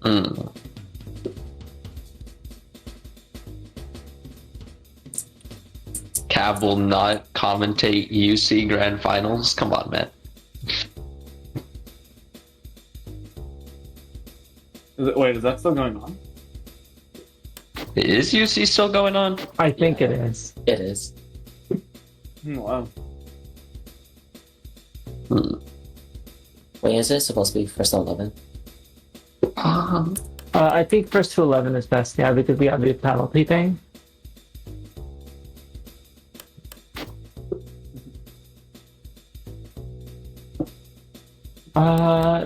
Hmm. Cav will not commentate UC Grand Finals. Come on, man. Wait, is that still going on? Is UC still going on? I think it is. It is. Wow. Hmm. Wait, is it supposed to be first to 11? I think first to 11 is best, yeah, because we have the penalty thing.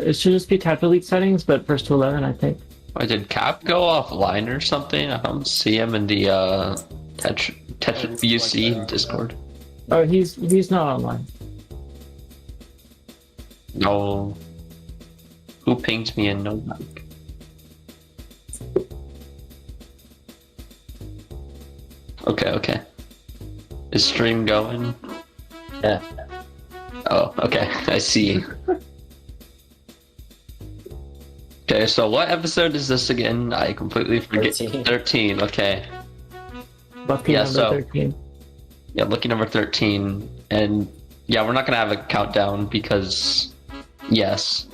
It should just be Tactical League settings, but first to 11, I think. Wait, did Cap go offline or something? I don't see him in the UC Discord. Oh, he's not online. No. Who pinged me in no mic? Okay. Is stream going? Yeah. Oh, okay. I see. Okay, so what episode is this again? I completely forget. 13. 13, okay. Lucky Yeah, number so- 13. Yeah, lucky number 13. And yeah, we're not gonna have a countdown because yes.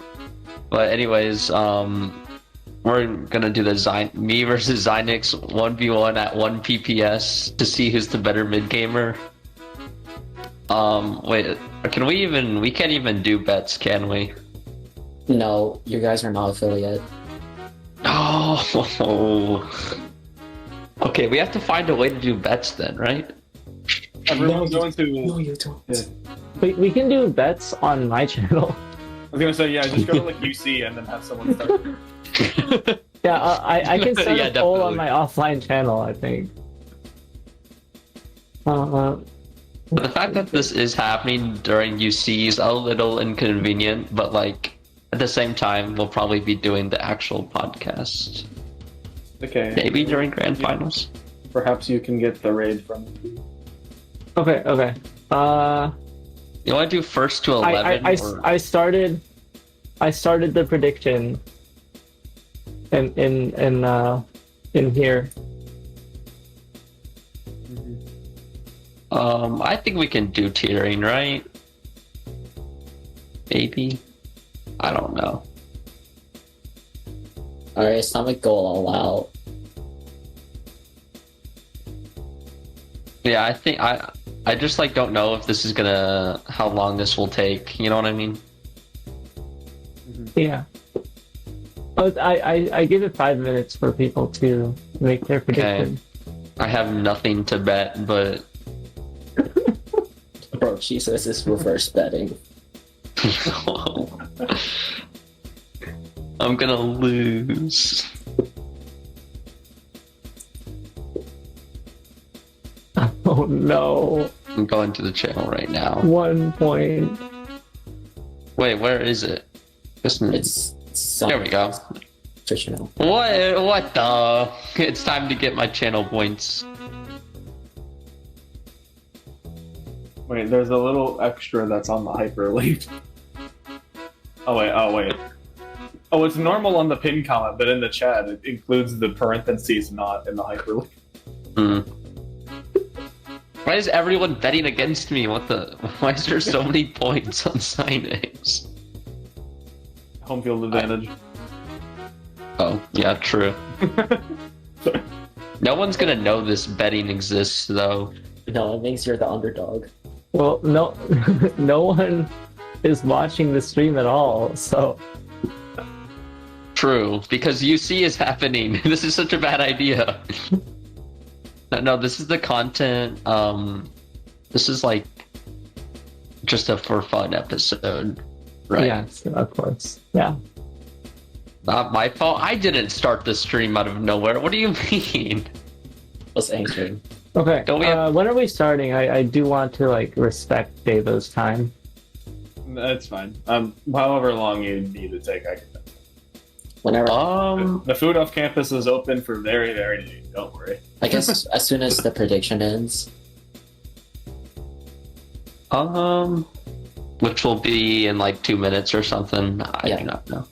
But anyways, we're gonna do the me versus Xynix 1v1 at 1 PPS to see who's the better mid gamer. Wait, we can't even do bets, can we? No, you guys are not affiliate. Oh. Okay, we have to find a way to do bets then, right? Everyone's going to. No, you don't. Yeah. We can do bets on my channel. I was gonna say, yeah, just go to like UC and then have someone start. Yeah, I can start Yeah, a poll on definitely. my offline channel, I think. The fact that this is happening during UC is a little inconvenient, but like at the same time, we'll probably be doing the actual podcast. Okay. Maybe during grand finals. Perhaps you can get the raid from. Okay. You want to do first to 11? I started the prediction in here. I think we can do tiering, right? Maybe. I don't know. Alright, Stomach go all out. Yeah, I think I just like don't know if this is gonna how long this will take. You know what I mean? Yeah. Oh, I give it 5 minutes for people to make their prediction. I have nothing to bet, but Bro, Jesus, this is reverse betting. I'm gonna lose. Oh no! I'm going to the channel right now. 1 point. Wait, where is it? It's There we go. Fictional. What the? It's time to get my channel points. Wait, there's a little extra that's on the hyperlink. Oh wait. Oh, it's normal on the pin comment, but in the chat it includes the parentheses not in the hyperlink. Hmm. Why is everyone betting against me? What the? Why is there so many points on Xynix? Home field advantage. Oh, yeah, true. Sorry. No one's gonna know this betting exists, though. No, it means you're the underdog. Well, no, no one is watching the stream at all. So True, because UC is happening. This is such a bad idea. No, this is the content. This is like just a for fun episode, right? yes, of course, yeah. Not my fault. I didn't start the stream out of nowhere. What do you mean? Was anchoring. Okay. Don't we have- when are we starting? I do want to like respect Devo's time. That's fine. However long you need to take, I can. Whenever. The food off campus is open for very, very late. Don't worry. I guess as soon as the prediction ends. Which will be in like 2 minutes or something. I Yeah. do not know.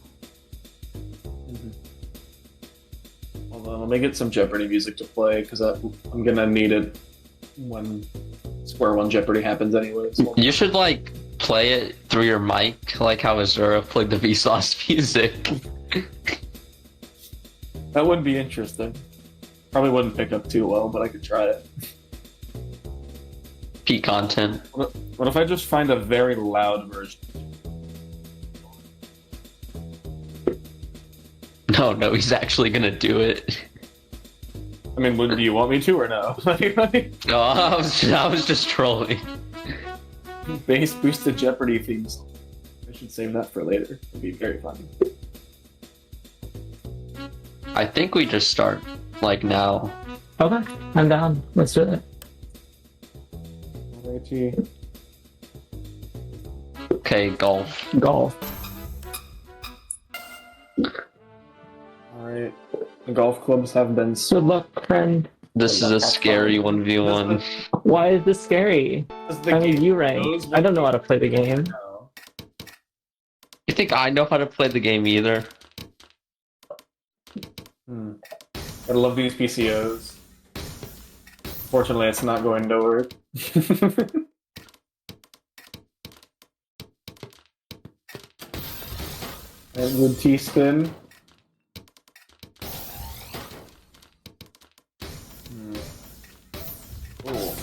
Let me get some Jeopardy music to play, because I'm gonna need it when Square One Jeopardy happens anyways. You should like play it through your mic, like how Azura played the Vsauce music. That would be interesting. Probably wouldn't pick up too well, but I could try it. Peak content. What if I just find a very loud version? No, he's actually gonna do it. I mean, do you want me to or no? No, I was just trolling. Bass boosted Jeopardy themes. I should save that for later. It'd be very funny. I think we just start like now. Okay, I'm down. Let's do it. Alrighty. Okay, golf. Golf. Alright. The golf clubs have been Good luck, friend. This is a scary 1v1. Why is this scary? I mean, you rank. I don't know how to play the game. You think I know how to play the game either? I love these PCOs. Fortunately, it's not going to work. And good T-spin. Oh.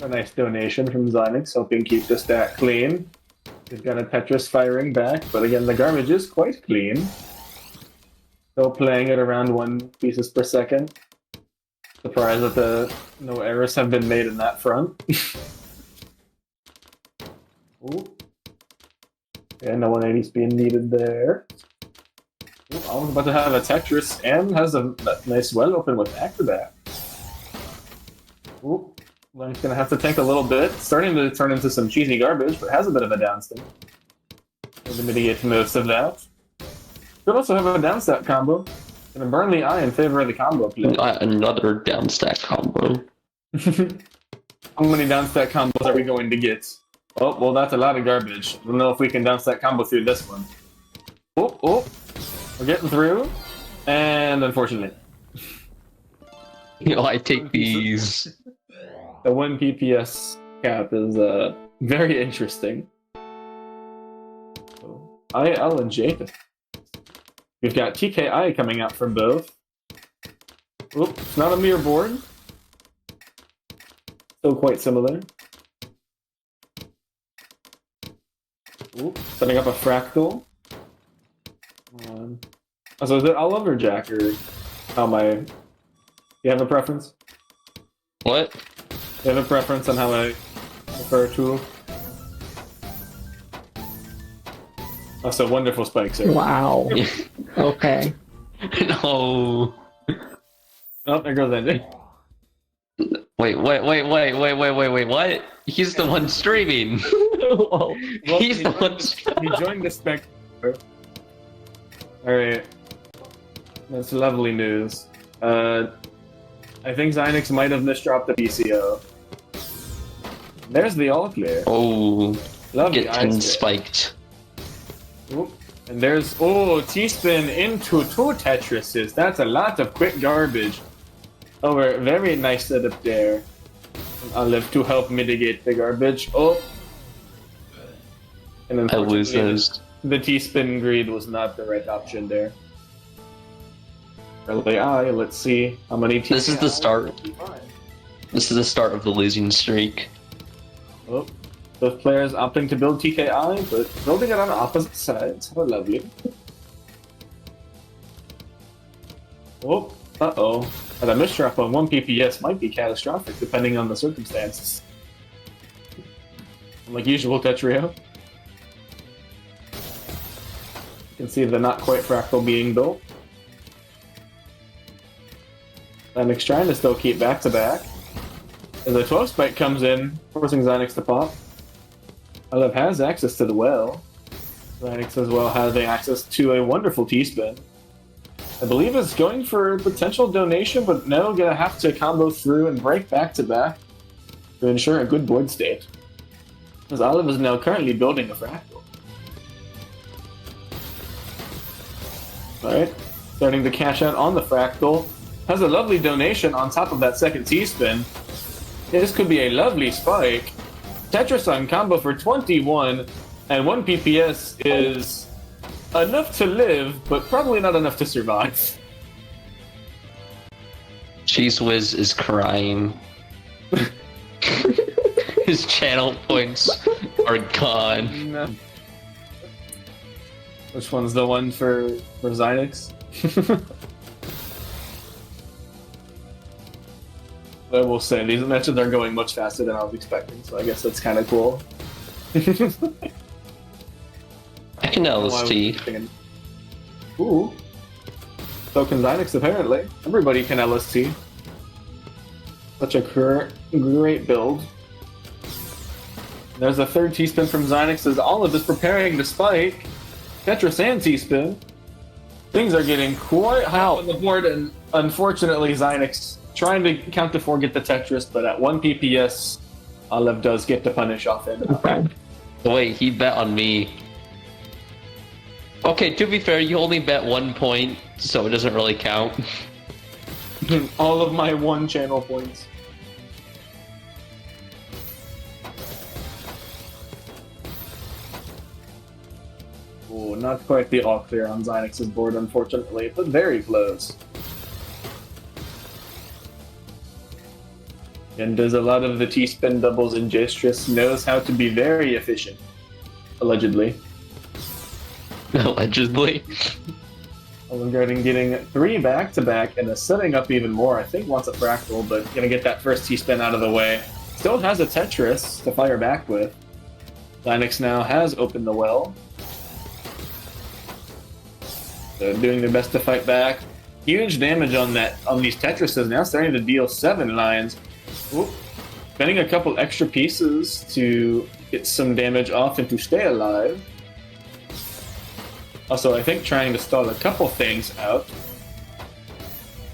A nice donation from Xynix, helping keep the stack clean. We've got a Tetris firing back, but again, the garbage is quite clean. Still playing at around 1 pieces per second. Surprised that no errors have been made in that front. Ooh. Yeah, no 180 speed needed there. Ooh, I was about to have a Tetris and has a nice well open with back-to-back. Ooh. Link's gonna have to tank a little bit. Starting to turn into some cheesy garbage, but has a bit of a downstep. Going to mitigate most of that. Could also have a downstack combo. Gonna burn the eye in favor of the combo play. Another downstack combo. How many downstack combos are we going to get? Oh, well, that's a lot of garbage. I don't know if we can downstack combo through this one. Oh, we're getting through. And unfortunately. You know, I take these. The 1 PPS cap is very interesting. So, IL and Jacob. We've got TKI coming out from both. Oop, it's not a mirror board. Still quite similar. Oop, setting up a fractal. Oh, so is it Oliver Jack or how my... You have a preference? What? Do you have a preference on how I prefer a tool? That's a wonderful spike, sir. Wow. Okay. No. Oh, there goes Andy. Wait, what? He's the one streaming. Whoa. Well, He's the one. He joined the spec. Alright. That's lovely news. I think Xynix might have misdropped the PCO. There's the all clear. Oh, Lovely get 10 ice spiked. Oop. And there's, T-spin into 2 Tetrises. That's a lot of quick garbage. Oh, very nice setup there. I'll live to help mitigate the garbage. Oh. And I lose unfortunately, those. the T-spin greed was not the right option there. Early eye, let's see how many T-spin. This is the start. This is the start of the losing streak. Oh, those players opting to build TKI, but building it on opposite sides. How lovely. Oh, uh-oh. And a misdrop on 1 PPS might be catastrophic, depending on the circumstances. Like usual, Tetrio. You can see the not quite fractal being built. Xynix trying to still keep back-to-back. As a 12 spike comes in, forcing Xynix to pop. Olive has access to the well. Xynix as well having access to a wonderful T-spin. I believe it's going for potential donation, but no, gonna have to combo through and break back-to-back to ensure a good board state. As Olive is now currently building a fractal. Alright. starting to cash out on the Fractal. Has a lovely donation on top of that second T-spin. This could be a lovely spike. Tetris on combo for 21, and 1 PPS is enough to live, but probably not enough to survive. Cheese Whiz is crying. His channel points are gone. No. Which one's the one for Xynix? I will say, these matches are going much faster than I was expecting, so I guess that's kind of cool. I can LST. Ooh. So can Xynix, apparently. Everybody can LST. Such a great build. There's a third T-spin from Xynix as Olive is preparing to spike. Tetris and T-spin. Things are getting quite high on the board, and unfortunately Xynix trying to count to 4 get the Tetris, but at 1 PPS, Olive does get the punish off him. Okay. Wait, he bet on me. Okay, to be fair, you only bet 1 point, so it doesn't really count. All of my 1 channel points. Ooh, not quite the all clear on Xynix's board, unfortunately, but very close. And does a lot of the T-spin doubles in J-Stress, knows how to be very efficient. Allegedly. Allegedly. Olive Garden getting 3 back-to-back and is setting up even more. I think wants a Fractal, but gonna get that first T-spin out of the way. Still has a Tetris to fire back with. Xynix now has opened the well. So doing their best to fight back. Huge damage on these Tetrises, now starting to deal 7 lines. Ooh. Spending a couple extra pieces to get some damage off and to stay alive. Also, I think trying to stall a couple things out.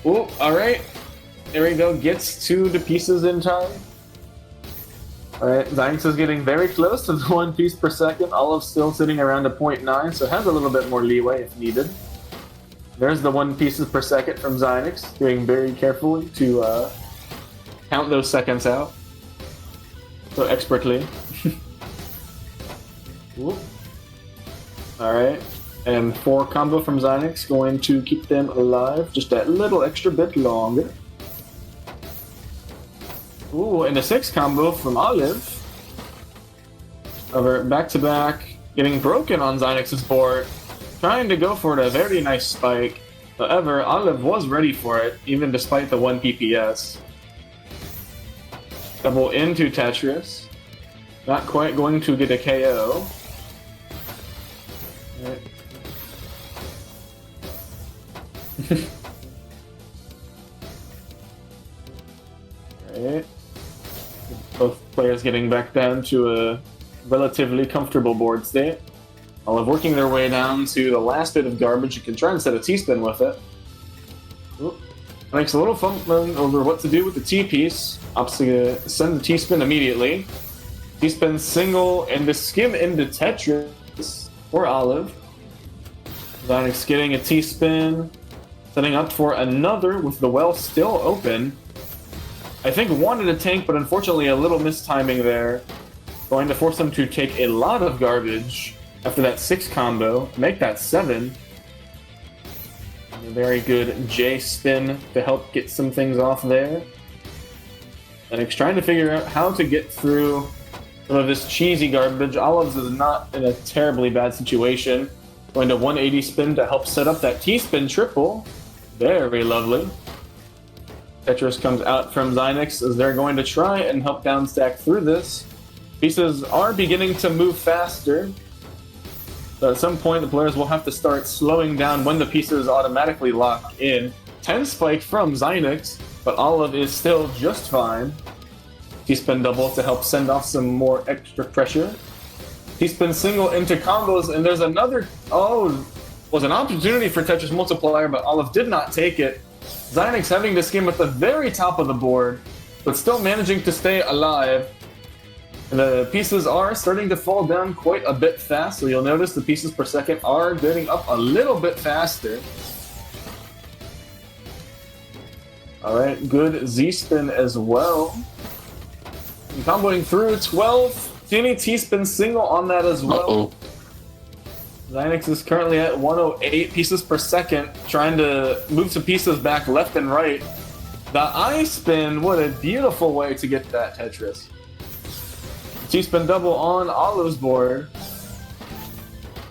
Ooh, alright. There we go, gets to the pieces in time. Alright, Xynix is getting very close to the 1 piece per second. Olive's still sitting around a 0.9, so has a little bit more leeway if needed. There's the 1 pieces per second from Xynix, doing very carefully to count those seconds out. So expertly. Alright. And 4 combo from Xynix, going to keep them alive just that little extra bit longer. Ooh, and a 6 combo from Olive. Over back-to-back, getting broken on Xynix's board. Trying to go for a very nice spike. However, Olive was ready for it, even despite the 1 PPS. Double into Tetris. Not quite going to get a KO. Right. Alright. Both players getting back down to a relatively comfortable board state. Olive working their way down to the last bit of garbage. You can try and set a T-spin with it. Ooh. Makes a little fumbling over what to do with the T-piece. Opts to send the T-spin immediately. T-spin single and the skim into Tetris for Olive. Xynix getting a T-spin. Setting up for another with the well still open. I think wanted a tank, but unfortunately a little mistiming there. Going to force him to take a lot of garbage after that 6 combo. Make that 7. And a very good J-spin to help get some things off there. Xynix trying to figure out how to get through some of this cheesy garbage. Olives is not in a terribly bad situation. Going to 180 spin to help set up that T-spin triple. Very lovely. Tetris comes out from Xynix as they're going to try and help downstack through this. Pieces are beginning to move faster. So at some point the players will have to start slowing down when the pieces automatically lock in. 10 spike from Xynix, but Olive is still just fine. T-spin double to help send off some more extra pressure. T-spin single into combos, and there's another... Oh, was an opportunity for Tetris multiplier, but Olive did not take it. Xynix having this game at the very top of the board, but still managing to stay alive. The pieces are starting to fall down quite a bit fast, so you'll notice the pieces per second are getting up a little bit faster. Alright, good Z-spin as well. And comboing through 12. Jimmy T-spin single on that as well. Uh-oh. Xynix is currently at 108 pieces per second, trying to move some pieces back left and right. The I-spin, what a beautiful way to get that Tetris. T-spin double on Olive's board.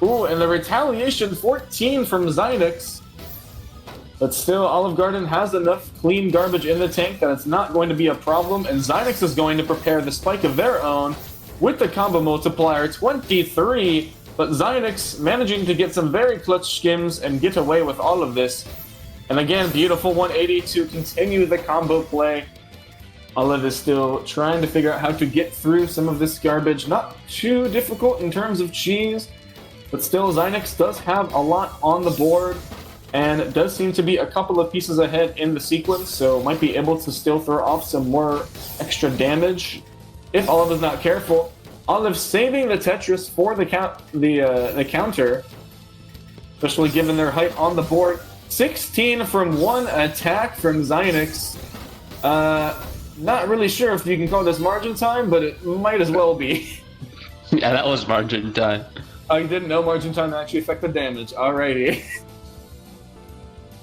Ooh, and the retaliation 14 from Xynix. But still, Olive Garden has enough clean garbage in the tank that it's not going to be a problem, and Xynix is going to prepare the spike of their own with the combo multiplier 23, but Xynix managing to get some very clutch skims and get away with all of this. And again, beautiful 180 to continue the combo play. Olive is still trying to figure out how to get through some of this garbage. Not too difficult in terms of cheese, but still Xynix does have a lot on the board. And it does seem to be a couple of pieces ahead in the sequence, so might be able to still throw off some more extra damage if Olive is not careful. Olive saving the Tetris for the counter, especially given their height on the board. 16 from one attack from Xynix. Not really sure if you can call this margin time, but it might as well be. Yeah, that was margin time. I didn't know margin time actually affected damage. Alrighty.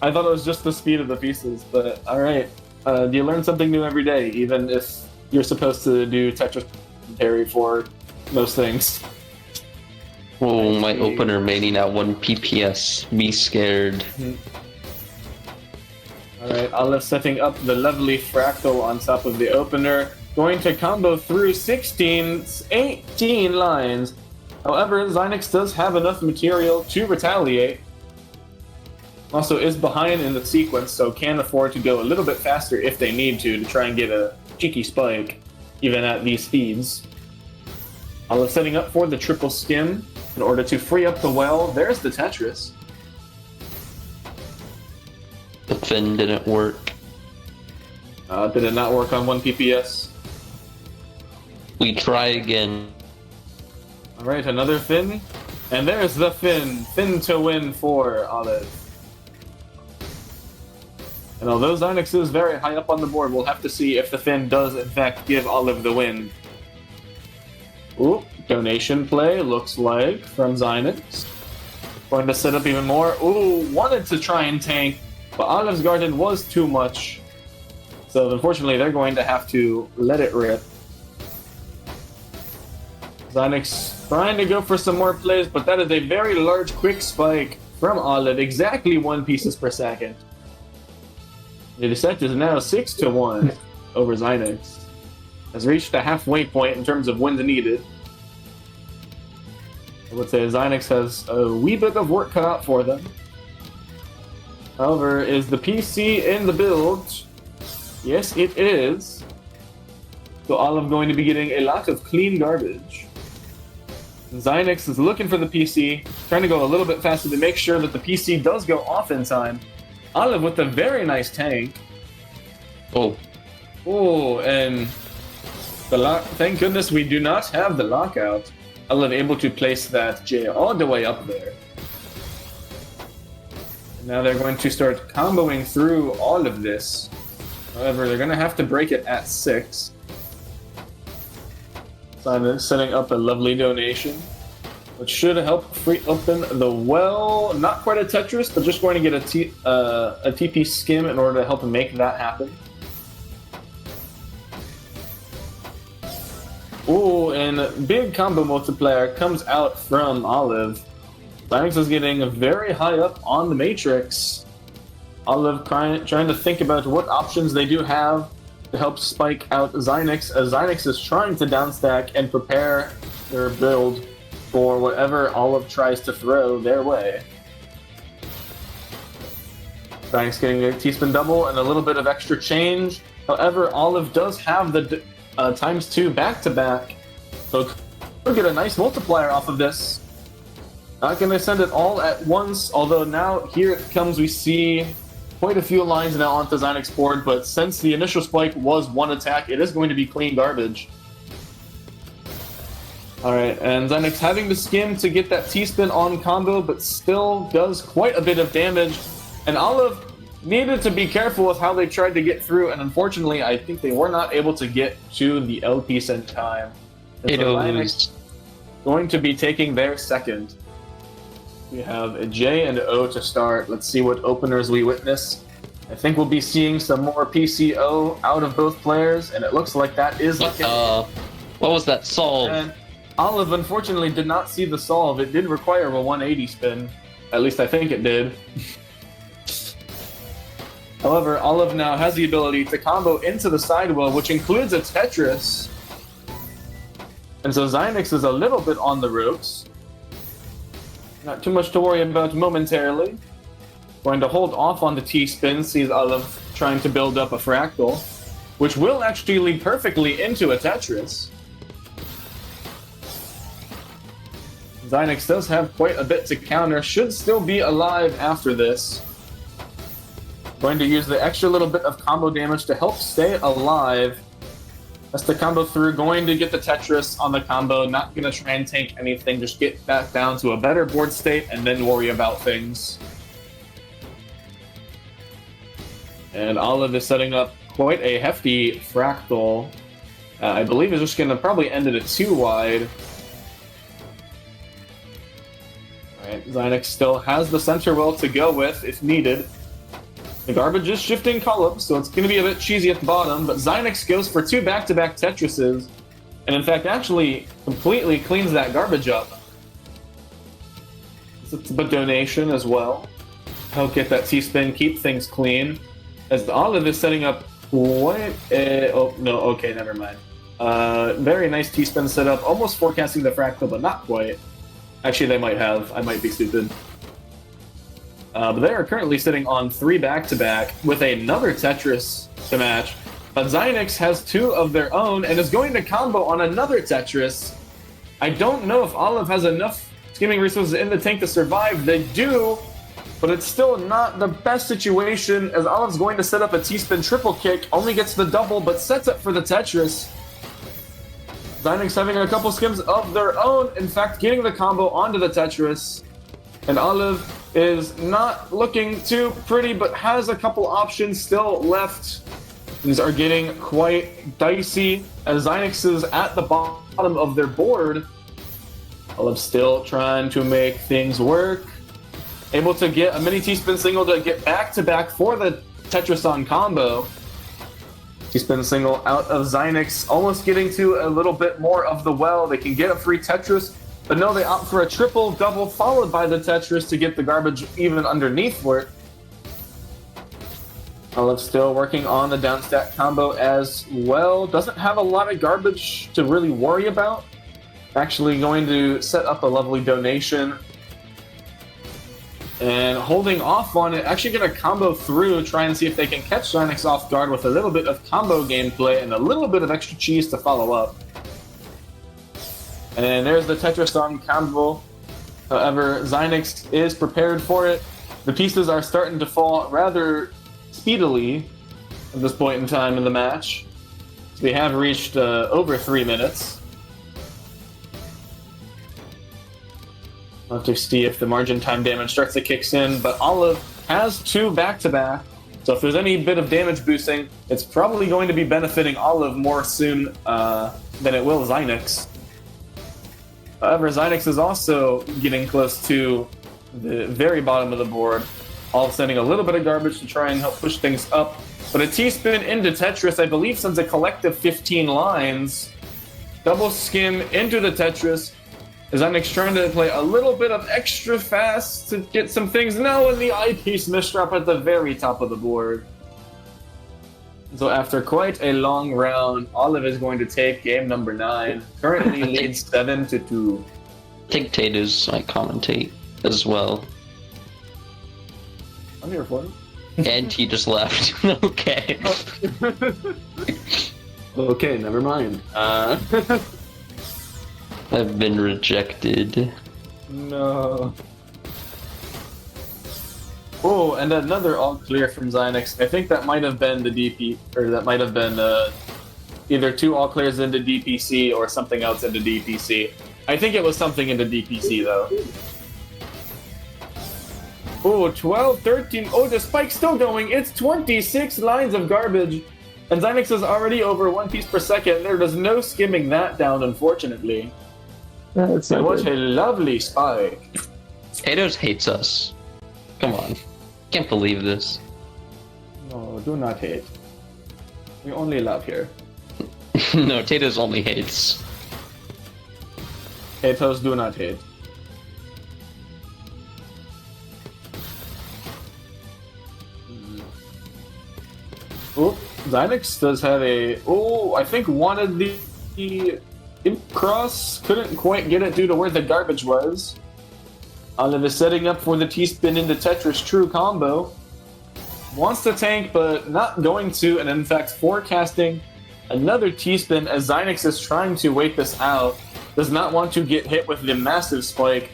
I thought it was just the speed of the pieces, but alright. You learn something new every day, even if you're supposed to do Tetris commentary for most things. Oh, my opener maining at 1 PPS. Be scared. Alright, Olive setting up the lovely fractal on top of the opener. Going to combo through 18 lines. However, Xynix does have enough material to retaliate. Also is behind in the sequence, so can afford to go a little bit faster if they need to try and get a cheeky spike, even at these speeds. Olive setting up for the triple skim in order to free up the well. There's the Tetris. The fin didn't work. Did it not work on 1 PPS? We try again. Alright, another fin. And there's the fin. Fin to win for Olive. And although Xynix is very high up on the board, we'll have to see if the fin does in fact give Olive the win. Ooh, donation play, looks like, from Xynix. Going to set up even more. Ooh, wanted to try and tank, but Olive's Garden was too much. So unfortunately, they're going to have to let it rip. Xynix trying to go for some more plays, but that is a very large quick spike from Olive, exactly 1 pieces per second. The descent is now 6-1 over Xynix. Has reached the halfway point in terms of wins needed. I would say Xynix has a wee bit of work cut out for them. However, is the PC in the build? Yes, it is. So Olive going to be getting a lot of clean garbage. Xynix is looking for the PC, trying to go a little bit faster to make sure that the PC does go off in time. Olive with a very nice tank. Oh. Oh, and the lock. Thank goodness we do not have the lockout. Olive able to place that J all the way up there. And now they're going to start comboing through all of this. However, they're going to have to break it at 6. Simon setting up a lovely donation, which should help free open the well. Not quite a Tetris, but just going to get a TP skim in order to help make that happen. Ooh, and big combo multiplier comes out from Olive. Xynix is getting very high up on the matrix. Olive trying to think about what options they do have to help spike out Xynix, as Xynix is trying to downstack and prepare their build for whatever Olive tries to throw their way. Xynix getting a T-spin double and a little bit of extra change. However, Olive does have the ×2 back-to-back, so we'll get a nice multiplier off of this. Not going to send it all at once, although now here it comes, we see quite a few lines now onto Xynix board, but since the initial spike was 1 attack, it is going to be clean garbage. Alright, and Xynix having to skim to get that T-spin on combo, but still does quite a bit of damage. And Olive needed to be careful with how they tried to get through, and unfortunately, I think they were not able to get to the L piece in time. And so Xynix going to be taking their second. We have a J and an O to start. Let's see what openers we witness. I think we'll be seeing some more PCO out of both players, and it looks like that is like what was that solve? And Olive unfortunately did not see the solve. It did require a 180 spin. At least I think it did. However, Olive now has the ability to combo into the sidewheel, which includes a Tetris. And so Xynix is a little bit on the ropes. Not too much to worry about momentarily. Going to hold off on the T-spin, sees Olive trying to build up a fractal, which will actually lead perfectly into a Tetris. Xynix does have quite a bit to counter, should still be alive after this. Going to use the extra little bit of combo damage to help stay alive. That's the combo through, going to get the Tetris on the combo, not going to try and tank anything, just get back down to a better board state and then worry about things. And Olive is setting up quite a hefty fractal. I believe is just going to probably end it at 2 wide. Alright, Xynix still has the center well to go with if needed. The garbage is shifting columns, so it's going to be a bit cheesy at the bottom, but Xynix goes for 2 back-to-back Tetrises, and in fact actually completely cleans that garbage up. It's a donation as well. Help get that T-spin, keep things clean. As Olive is setting up quite a... Oh, no, okay, never mind. Very nice T-spin setup, almost forecasting the fractal, but not quite. Actually, they might have. I might be stupid. But they are currently sitting on 3 back-to-back with another Tetris to match. But Xynix has 2 of their own and is going to combo on another Tetris. I don't know if Olive has enough skimming resources in the tank to survive. They do, but it's still not the best situation as Olive's going to set up a T-spin triple kick, only gets the double, but sets up for the Tetris. Xynix having a couple skims of their own, in fact getting the combo onto the Tetris. And Olive is not looking too pretty, but has a couple options still left. These are getting quite dicey as Xynix is at the bottom of their board. Olive still trying to make things work. Able to get a mini T-spin single to get back-to-back for the Tetris on combo. T-spin single out of Xynix, almost getting to a little bit more of the well. They can get a free Tetris, but no, they opt for a triple double followed by the Tetris to get the garbage even underneath for it. Olive still working on the downstack combo as well. Doesn't have a lot of garbage to really worry about. Actually going to set up a lovely donation. And holding off on it, actually going to combo through, try and see if they can catch Xynix off guard with a little bit of combo gameplay and a little bit of extra cheese to follow up. And there's the Tetris on combo. However, Xynix is prepared for it. The pieces are starting to fall rather speedily at this point in time in the match. So we have reached over 3 minutes. I'll have to see if the margin time damage starts to kick in, but Olive has 2 back-to-back. So if there's any bit of damage boosting, it's probably going to be benefiting Olive more soon than it will Xynix. However, Xynix is also getting close to the very bottom of the board. Olive sending a little bit of garbage to try and help push things up. But a T-spin into Tetris, I believe, sends a collective 15 lines. Double skim into the Tetris. Xynix trying to play a little bit of extra fast to get some things. No, and the eyepiece misdrop at the very top of the board. So after quite a long round, Olive is going to take game number 9. Currently leads 7-2. I think Tato's might commentate as well. I'm here for it. And he just left. Okay. Okay, never mind. I've been rejected. No. Oh, and another all clear from Xynix. I think that might have been the DP, or that might have been either 2 all clears into DPC or something else into DPC. I think it was something into DPC though. Oh, 12, 13. Oh, the spike's still going. It's 26 lines of garbage. And Xynix is already over 1 piece per second. There is no skimming that down, unfortunately. That's And so what good. a lovely spike. Tatos hates us. Come on. Can't believe this. No, do not hate. We only love here. No, Tatos only hates. Hatos do not hate. Oh, Xynix does have a. Oh, I think wanted the imp cross. Couldn't quite get it due to where the garbage was. Olive is setting up for the T-spin into Tetris True combo. Wants to tank, but not going to, and in fact forecasting another T-spin as Xynix is trying to wait this out. Does not want to get hit with the massive spike,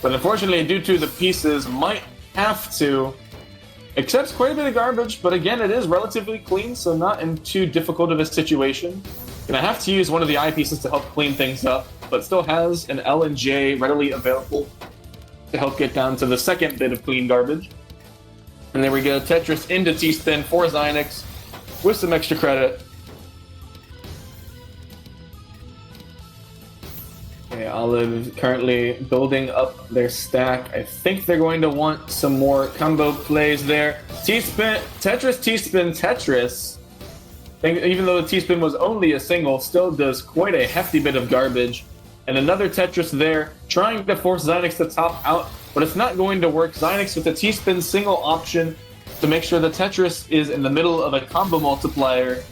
but unfortunately, due to the pieces, might have to. Accepts quite a bit of garbage, but again, it is relatively clean, so not in too difficult of a situation. Gonna have to use one of the eyepieces to help clean things up, but still has an L and J readily available to help get down to the second bit of clean garbage. And there we go, Tetris into T-spin for Xynix with some extra credit. Okay, Olive currently building up their stack. I think they're going to want some more combo plays there. T-spin, Tetris, T-spin, Tetris. Even though the T-spin was only a single, still does quite a hefty bit of garbage. And another Tetris there, trying to force Xynix to top out, but it's not going to work. Xynix with the T-spin single option to make sure the Tetris is in the middle of a combo multiplier.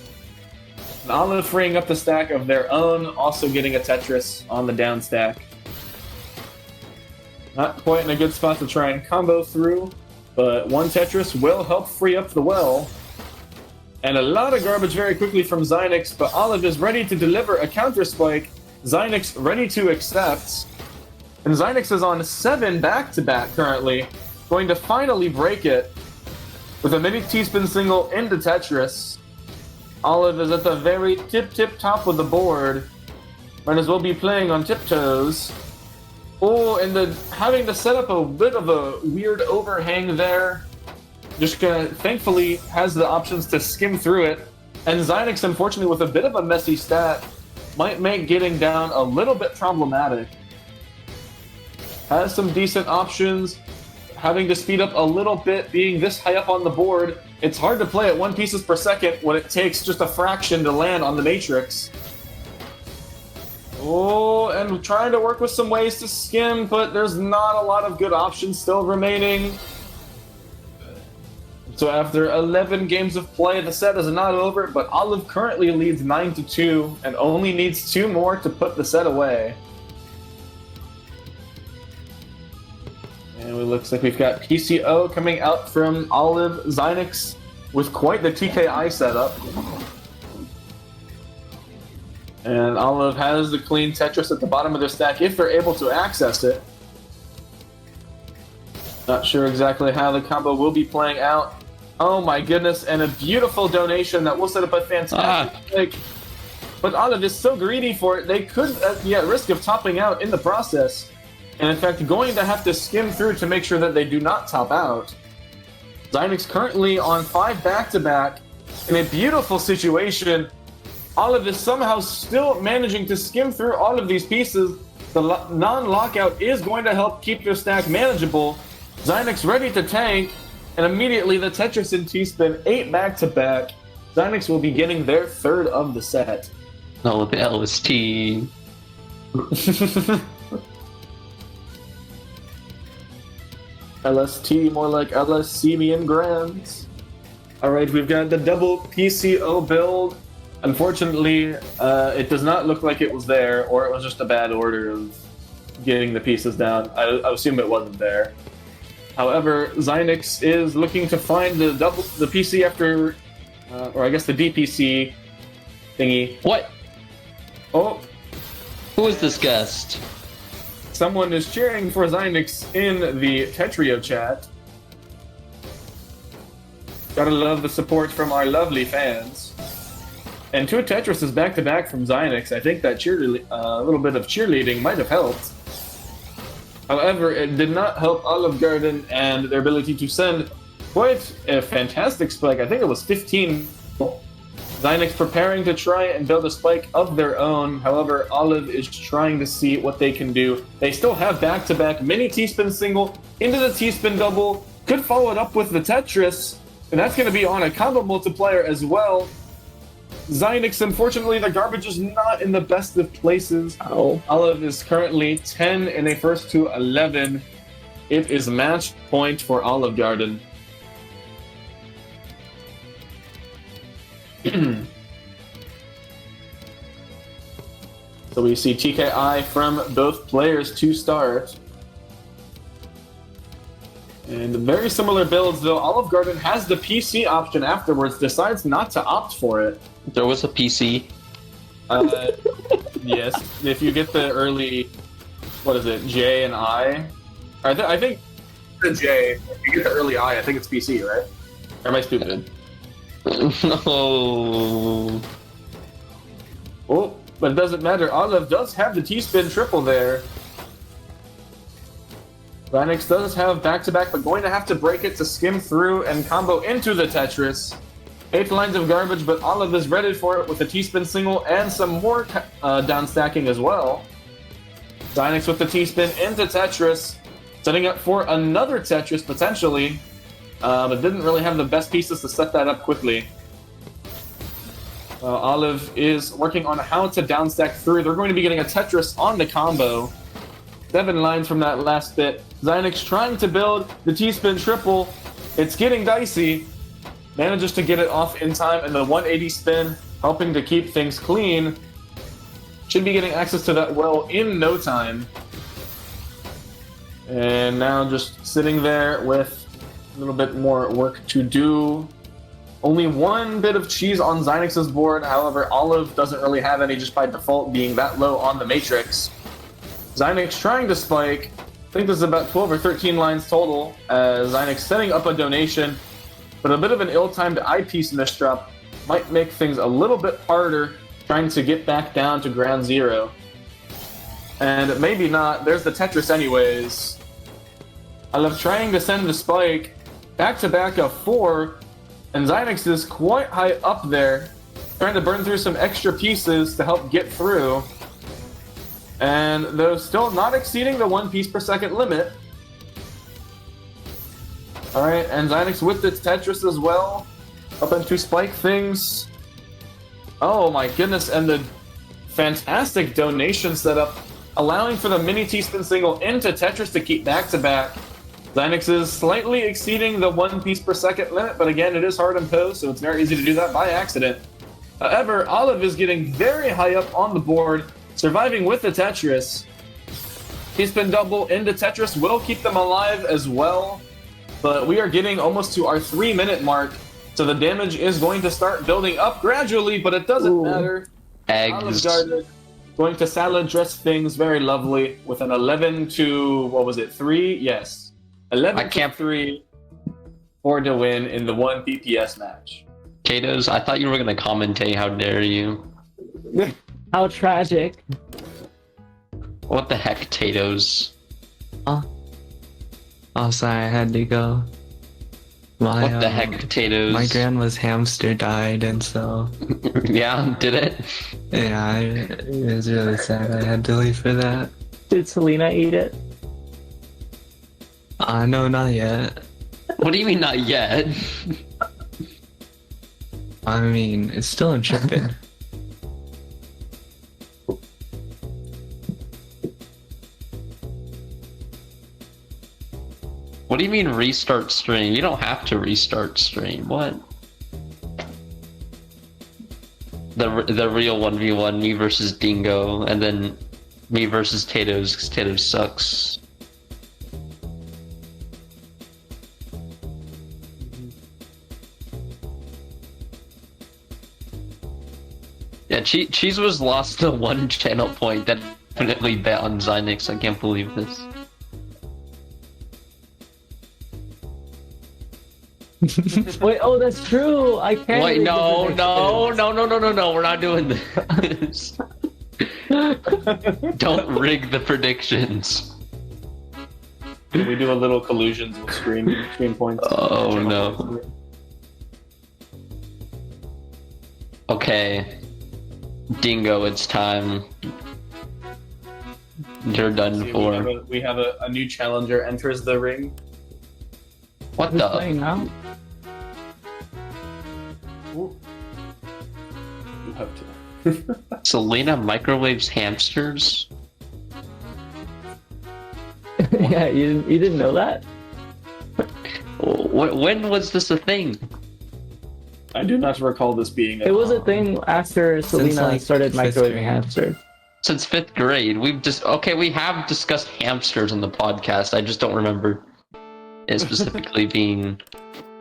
And Olive freeing up the stack of their own, also getting a Tetris on the down stack. Not quite in a good spot to try and combo through, but one Tetris will help free up the well. And a lot of garbage very quickly from Xynix, but Olive is ready to deliver a counter spike. Xynix ready to accept. And Xynix is on 7 back-to-back currently, going to finally break it with a mini T-spin single into Tetris. Olive is at the very tip top of the board. Might as well be playing on tiptoes. Oh, and having to set up a bit of a weird overhang there. Just gonna, thankfully, has the options to skim through it. And Xynix, unfortunately, with a bit of a messy stat, might make getting down a little bit problematic. Has some decent options. Having to speed up a little bit, being this high up on the board, it's hard to play at 1 pieces per second when it takes just a fraction to land on the matrix. Oh, and trying to work with some ways to skim, but there's not a lot of good options still remaining. So after 11 games of play, the set is not over, but Olive currently leads 9-2 and only needs 2 more to put the set away. And it looks like we've got PCO coming out from Olive. Xynix with quite the TKI setup. And Olive has the clean Tetris at the bottom of their stack if they're able to access it. Not sure exactly how the combo will be playing out. Oh my goodness, and a beautiful donation that will set up a fantastic pick. But Olive is so greedy for it, they could be at risk of topping out in the process. And in fact, going to have to skim through to make sure that they do not top out. Xynix currently on 5 back-to-back in a beautiful situation. Olive is somehow still managing to skim through all of these pieces. The non-lockout is going to help keep their stack manageable. Xynix ready to tank, and immediately the Tetris and T-spin 8 back-to-back. Xynix will be getting their 3rd of the set. No, with the LST. LST, more like LSCmian grams. Alright, we've got the double PCO build. Unfortunately, it does not look like it was there, or it was just a bad order of getting the pieces down. I assume it wasn't there. However, Xynix is looking to find the PC after, or I guess the DPC thingy. What? Oh, Who is this guest? someone is cheering for Xynix in the Tetrio chat. Gotta love the support from our lovely fans. And 2 Tetrises back-to-back from Xynix. I think that a little bit of cheerleading might have helped. However, it did not help Olive Garden and their ability to send quite a fantastic spike. I think it was 15. Xynix preparing to try and build a spike of their own. However, Olive is trying to see what they can do. They still have back-to-back mini T-spin single into the T-spin double. Could follow it up with the Tetris, and that's going to be on a combo multiplier as well. Xynix, unfortunately, the garbage is not in the best of places. Oh. Olive is currently 10 in a first to 11. It is match point for Olive Garden. So we see TKI from both players to start. And very similar builds, though. Olive Garden has the PC option afterwards, decides not to opt for it. There was a PC. Yes, if you get the early, what is it, J and I? I think the J, if you get the early I think it's PC, right? Or am I stupid? No. Oh, but it doesn't matter. Olive does have the T-spin triple there. Xynix does have back-to-back, but going to have to break it to skim through and combo into the Tetris. 8 lines of garbage, but Olive is ready for it with a T-spin single and some more down stacking as well. Xynix with the T-spin into Tetris, setting up for another Tetris potentially, but didn't really have the best pieces to set that up quickly. Olive is working on how to downstack through. They're going to be getting a Tetris on the combo. 7 lines from that last bit. Xynix trying to build the T-spin triple. It's getting dicey. Manages to get it off in time, and the 180 spin helping to keep things clean. Should be getting access to that well in no time. And now just sitting there with a little bit more work to do. Only 1 bit of cheese on Xynix's board. However, Olive doesn't really have any just by default being that low on the matrix. Xynix trying to spike. I think this is about 12 or 13 lines total. Xynix setting up a donation. But a bit of an ill-timed eyepiece misdrop might make things a little bit harder trying to get back down to ground zero. And maybe not. There's the Tetris anyways. I love trying to send the spike back-to-back of 4, and Xynix is quite high up there, trying to burn through some extra pieces to help get through. And though still not exceeding the 1 piece per second limit. Alright, and Xynix with the Tetris as well, helping to spike things. Oh my goodness, and the fantastic donation setup, allowing for the mini T-spin single into Tetris to keep back-to-back. Xynix is slightly exceeding the 1 piece per second limit, but again, it is hard imposed, so it's very easy to do that by accident. However, Olive is getting very high up on the board, surviving with the Tetris. T-spin double into Tetris will keep them alive as well, but we are getting almost to our 3-minute mark, so the damage is going to start building up gradually, but it doesn't matter. Olive Eggs. Garden going to salad dress things very lovely with an 11 to, what was it, 3? Yes. 11 to 3 for the win in the 1 PPS match. Katos, I thought you were going to commentate. How dare you? How tragic. What the heck, Tatos? Oh, sorry, I had to go. My, What the heck, Tatos? My grandma's hamster died, and so Yeah, did it? yeah, it was really sad. I had to leave for that. Did Selena eat it? No, not yet. What do you mean not yet? I mean, it's still in shipping. What do you mean restart stream? You don't have to restart stream. What? The real 1v1, me versus Dingo, and then me versus Tatos, because Tatos sucks. Yeah, Cheese was lost to 1 channel point. That definitely bet on Xynix. I can't believe this. Wait, oh, that's true. I can't. Wait, read no, the no. We're not doing this. Don't rig the predictions. We do a little collusions with screen points. Oh no. Okay. Dingo, it's time. You're done See, for. we have a new challenger enters the ring. What Who's the? playing now? Ooh. You have to. Selena microwaves hamsters? Yeah, you didn't know that? When was this a thing? I do not recall this being. It was a thing after Selena like, started fifth microwaving grade. hamsters. Since 5th grade. We have discussed hamsters on the podcast. I just don't remember it specifically being.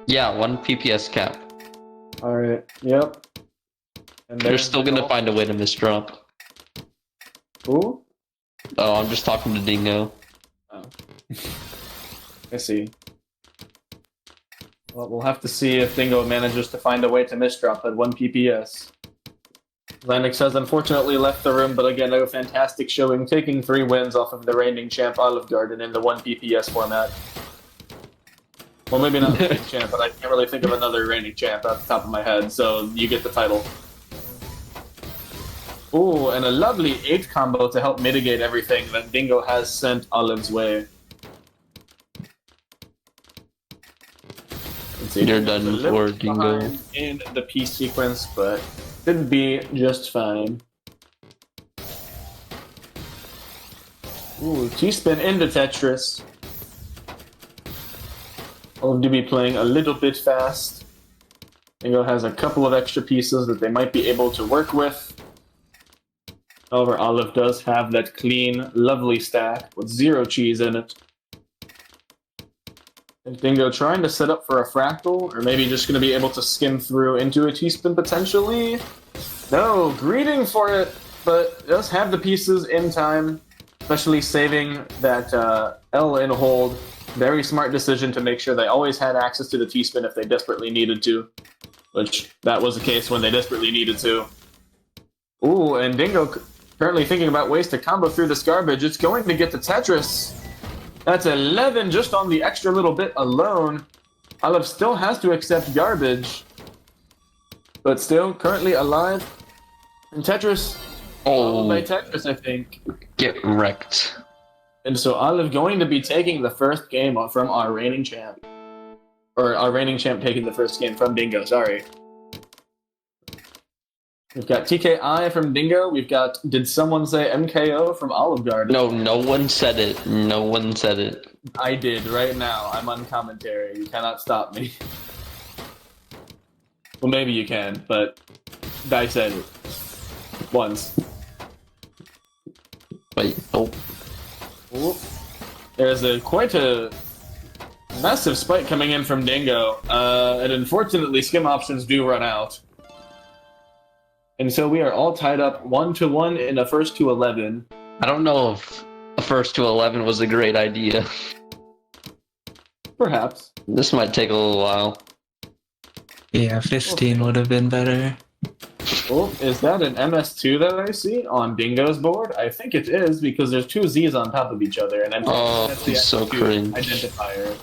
Yeah, 1 PPS cap. All right. Yep. And You're there's still the gonna goal. find a way to misdrop. Ooh. Oh, I'm just talking to Dingo. Oh. I see. Well, we'll have to see if Dingo manages to find a way to misdrop at 1 PPS. Xynix has unfortunately left the room, but again, a fantastic showing, taking 3 wins off of the reigning champ Olive Garden in the 1 PPS format. Well, maybe not the reigning champ, but I can't really think of another reigning champ off the top of my head, so you get the title. Ooh, and a lovely 8 combo to help mitigate everything that Dingo has sent Olive's way. Let's see, You're Dingo's done a little for Dingo. behind in the P sequence, but should be just fine. Ooh, T-spin into Tetris. Olive to be playing a little bit fast. Dingo has a couple of extra pieces that they might be able to work with. However, Olive does have that clean, lovely stack with 0 cheese in it. And Dingo trying to set up for a fractal, or maybe just going to be able to skim through into a T-spin potentially. No, greeting for it, but does have the pieces in time, especially saving that L in hold. Very smart decision to make sure they always had access to the T-spin if they desperately needed to, which that was the case when they desperately needed to. Ooh, and Dingo currently thinking about ways to combo through this garbage. It's going to get the Tetris. That's 11 just on the extra little bit alone. Olive still has to accept garbage, but still currently alive. And Tetris, followed by Tetris, I think. Get wrecked. And so Olive going to be taking the first game from our reigning champ. Or our reigning champ taking the first game from Dingo, sorry. We've got TKI from Dingo. We've got, did someone say MKO from Olive Garden? No one said it. No one said it. I did right now. I'm on commentary. You cannot stop me. Well, maybe you can, but I said it. Once. Wait, oh. Ooh. There's quite a massive spike coming in from Dingo, and unfortunately skim options do run out. And so we are all tied up 1-1 in a first to 11. I don't know if a first to 11 was a great idea. Perhaps. This might take a little while. Yeah, 15 would have been better. Oh, is that an MS2 that I see on Dingo's board? I think it is, because there's 2 Z's on top of each other, and I'm Oh, that's the he's so MS2 cringe. identifier.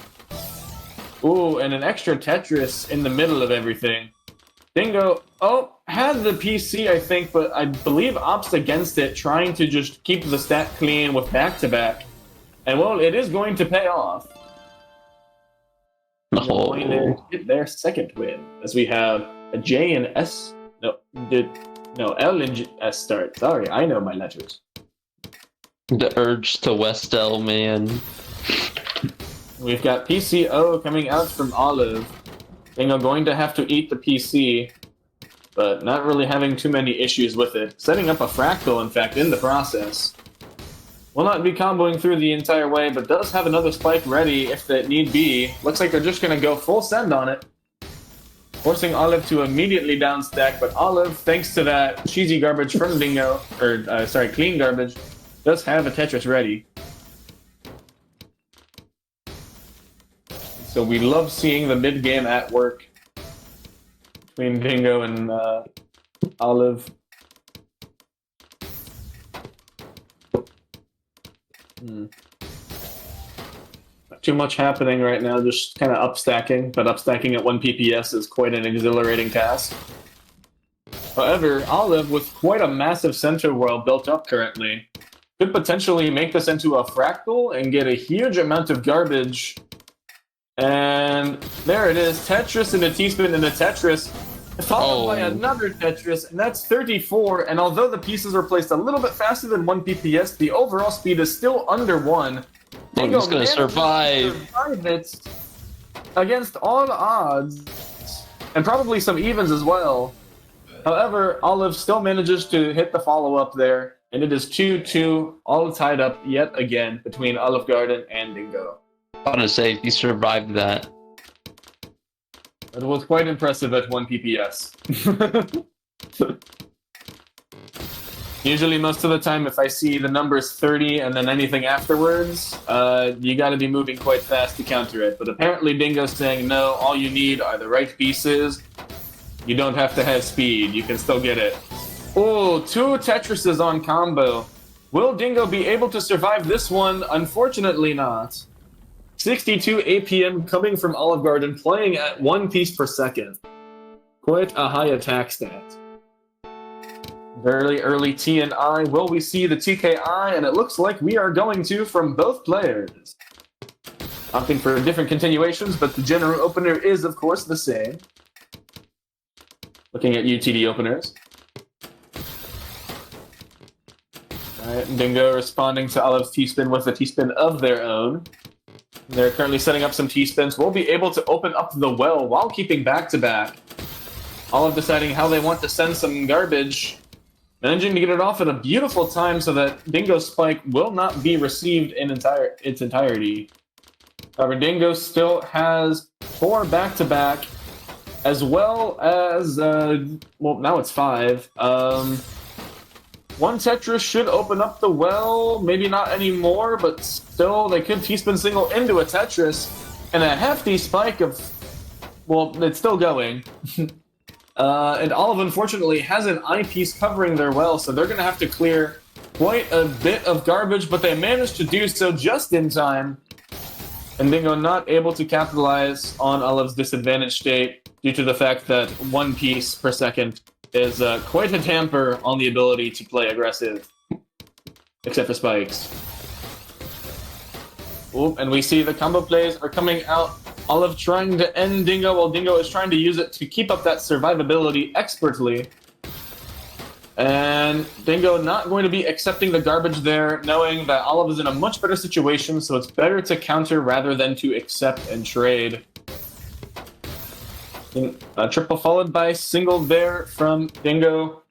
Ooh, and an extra Tetris in the middle of everything. Dingo, had the PC, I think, but I believe opts against it, trying to just keep the stat clean with back-to-back. And, well, it is going to pay off. They're going to get their second win, as we have a J and S. No, L and S start. Sorry, I know my letters. The urge to West-L, man. We've got PCO coming out from Olive. Dingo going to have to eat the PC, but not really having too many issues with it. Setting up a fractal, in fact, in the process. Will not be comboing through the entire way, but does have another spike ready if that need be. Looks like they're just going to go full send on it. Forcing Olive to immediately down stack, but Olive, thanks to that cheesy garbage from Dingo, clean garbage, does have a Tetris ready. So we love seeing the mid-game at work between Dingo and Olive. too much happening right now, just kind of upstacking, but upstacking at 1 PPS is quite an exhilarating task. However, Olive, with quite a massive center world built up currently, could potentially make this into a fractal and get a huge amount of garbage. And there it is, Tetris and a T-spin and a Tetris, followed by another Tetris, and that's 34. And although the pieces are placed a little bit faster than 1 PPS, the overall speed is still under 1. I'm just gonna survive. Survive it against all odds, and probably some evens as well. However, Olive still manages to hit the follow-up there, and it is 2-2, all tied up yet again between Olive Garden and Dingo. I'm gonna say he survived that. It was quite impressive at 1 PPS. Usually, most of the time, if I see the numbers 30 and then anything afterwards, you gotta be moving quite fast to counter it. But apparently Dingo's saying, no, all you need are the right pieces. You don't have to have speed, you can still get it. Oh, 2 Tetrises on combo. Will Dingo be able to survive this one? Unfortunately not. 62 APM coming from Olive Garden, playing at 1 piece per second. Quite a high attack stat. Very early T and I. Will we see the TKI? And it looks like we are going to from both players. Opting for different continuations, but the general opener is, of course, the same. Looking at UTD openers. Alright, Dingo responding to Olive's T-spin with a T-spin of their own. They're currently setting up some T-spins. We'll be able to open up the well while keeping back-to-back. Olive deciding how they want to send some garbage. Managing to get it off at a beautiful time so that Dingo's spike will not be received in its entirety. However, Dingo still has 4 back-to-back, as well as, well, now it's 5. 1 Tetris should open up the well, maybe not anymore, but still they could T-spin single into a Tetris, and a hefty spike of, well, it's still going. And Olive, unfortunately, has an eyepiece covering their well, so they're going to have to clear quite a bit of garbage, but they managed to do so just in time. And Dingo not able to capitalize on Olive's disadvantaged state due to the fact that 1 piece per second is quite a tamper on the ability to play aggressive, except for spikes. Oop, and we see the combo plays are coming out. Olive trying to end Dingo while Dingo is trying to use it to keep up that survivability expertly. And Dingo not going to be accepting the garbage there, knowing that Olive is in a much better situation, so it's better to counter rather than to accept and trade. A triple followed by single there from Dingo.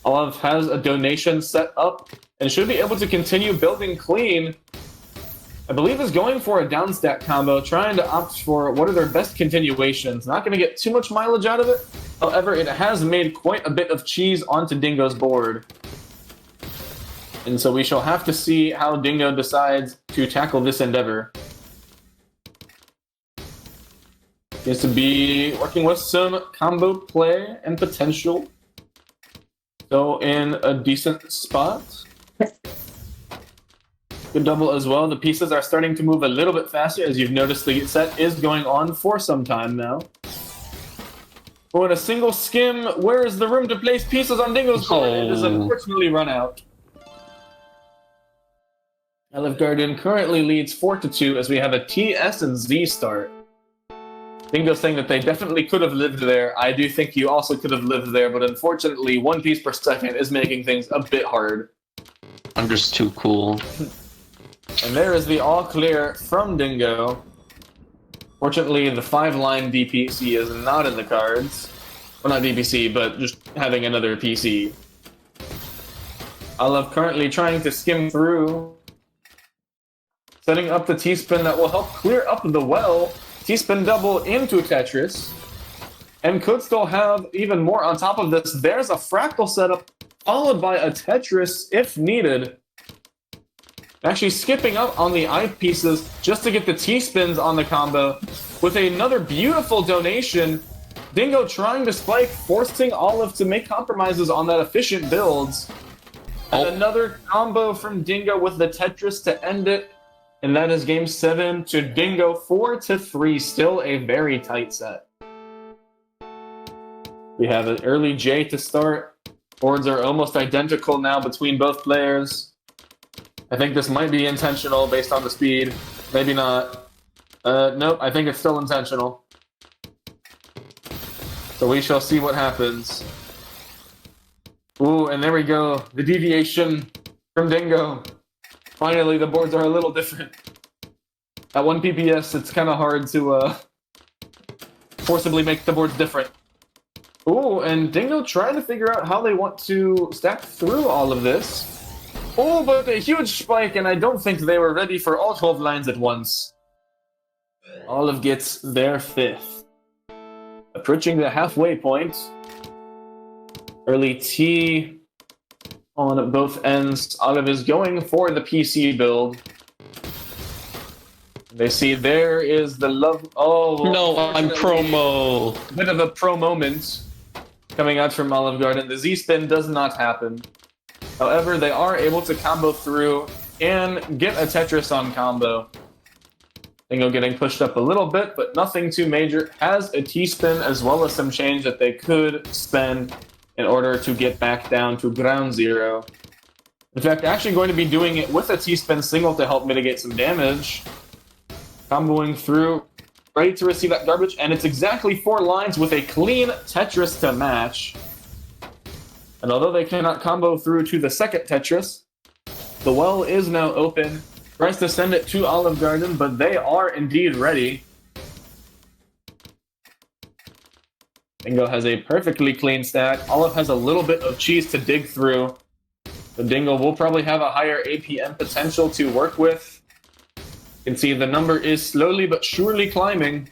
Olive has a donation set up and should be able to continue building clean. I believe is going for a downstack combo, trying to opt for what are their best continuations. Not going to get too much mileage out of it. However, it has made quite a bit of cheese onto Dingo's board. And so we shall have to see how Dingo decides to tackle this endeavor. Seems to be working with some combo play and potential. So in a decent spot. Good double as well. The pieces are starting to move a little bit faster. As you've noticed, the set is going on for some time now. But with a single skim, where is the room to place pieces on Dingo's board? It is unfortunately run out. Olive Garden currently leads 4-2 as we have a TS and Z start. Dingo's saying that they definitely could have lived there. I do think you also could have lived there, but unfortunately 1 piece per second is making things a bit hard. I'm just too cool. And there is the all clear from Dingo. Fortunately, the 5-line DPC is not in the cards. Well, not DPC, but just having another PC. Olive currently trying to skim through. Setting up the T-spin that will help clear up the well. T-spin double into Tetris. And could still have even more on top of this. There's a fractal setup, followed by a Tetris if needed. Actually skipping up on the eyepieces just to get the T-spins on the combo with another beautiful donation. Dingo trying to spike, forcing Olive to make compromises on that efficient builds. And another combo from Dingo with the Tetris to end it. And that is game 7 to Dingo, 4-3. Still a very tight set. We have an early J to start. Boards are almost identical now between both players. I think this might be intentional based on the speed. Maybe not. Nope, I think it's still intentional. So we shall see what happens. Ooh, and there we go. The deviation from Dingo. Finally, the boards are a little different. At 1 PPS, it's kind of hard to forcibly make the boards different. Ooh, and Dingo trying to figure out how they want to stack through all of this. Oh, but a huge spike, and I don't think they were ready for all 12 lines at once. Olive gets their 5th. Approaching the halfway point. Early T on both ends. Olive is going for the PC build. They see there is the love. Oh, No, I'm promo. Bit of a pro moment coming out from Olive Garden. The Z-spin does not happen. However, they are able to combo through and get a Tetris on combo. Dingo getting pushed up a little bit, but nothing too major. Has a T-spin as well as some change that they could spend in order to get back down to ground zero. In fact, actually going to be doing it with a T-spin single to help mitigate some damage. Comboing through, ready to receive that garbage, and it's exactly 4 lines with a clean Tetris to match. And although they cannot combo through to the second Tetris, the well is now open. Tries to send it to Olive Garden, but they are indeed ready. Dingo has a perfectly clean stack. Olive has a little bit of cheese to dig through. The Dingo will probably have a higher APM potential to work with. You can see the number is slowly but surely climbing.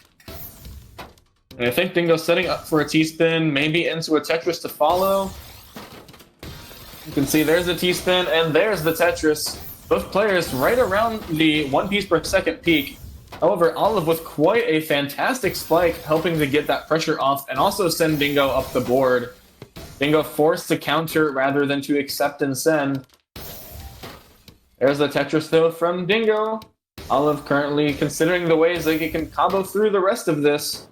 And I think Dingo's setting up for a T-spin, maybe into a Tetris to follow. You can see there's the T-spin, and there's the Tetris. Both players right around the 1 piece per second peak. However, Olive with quite a fantastic spike, helping to get that pressure off and also send Dingo up the board. Dingo forced to counter rather than to accept and send. There's the Tetris though from Dingo. Olive currently considering the ways that he can combo through the rest of this.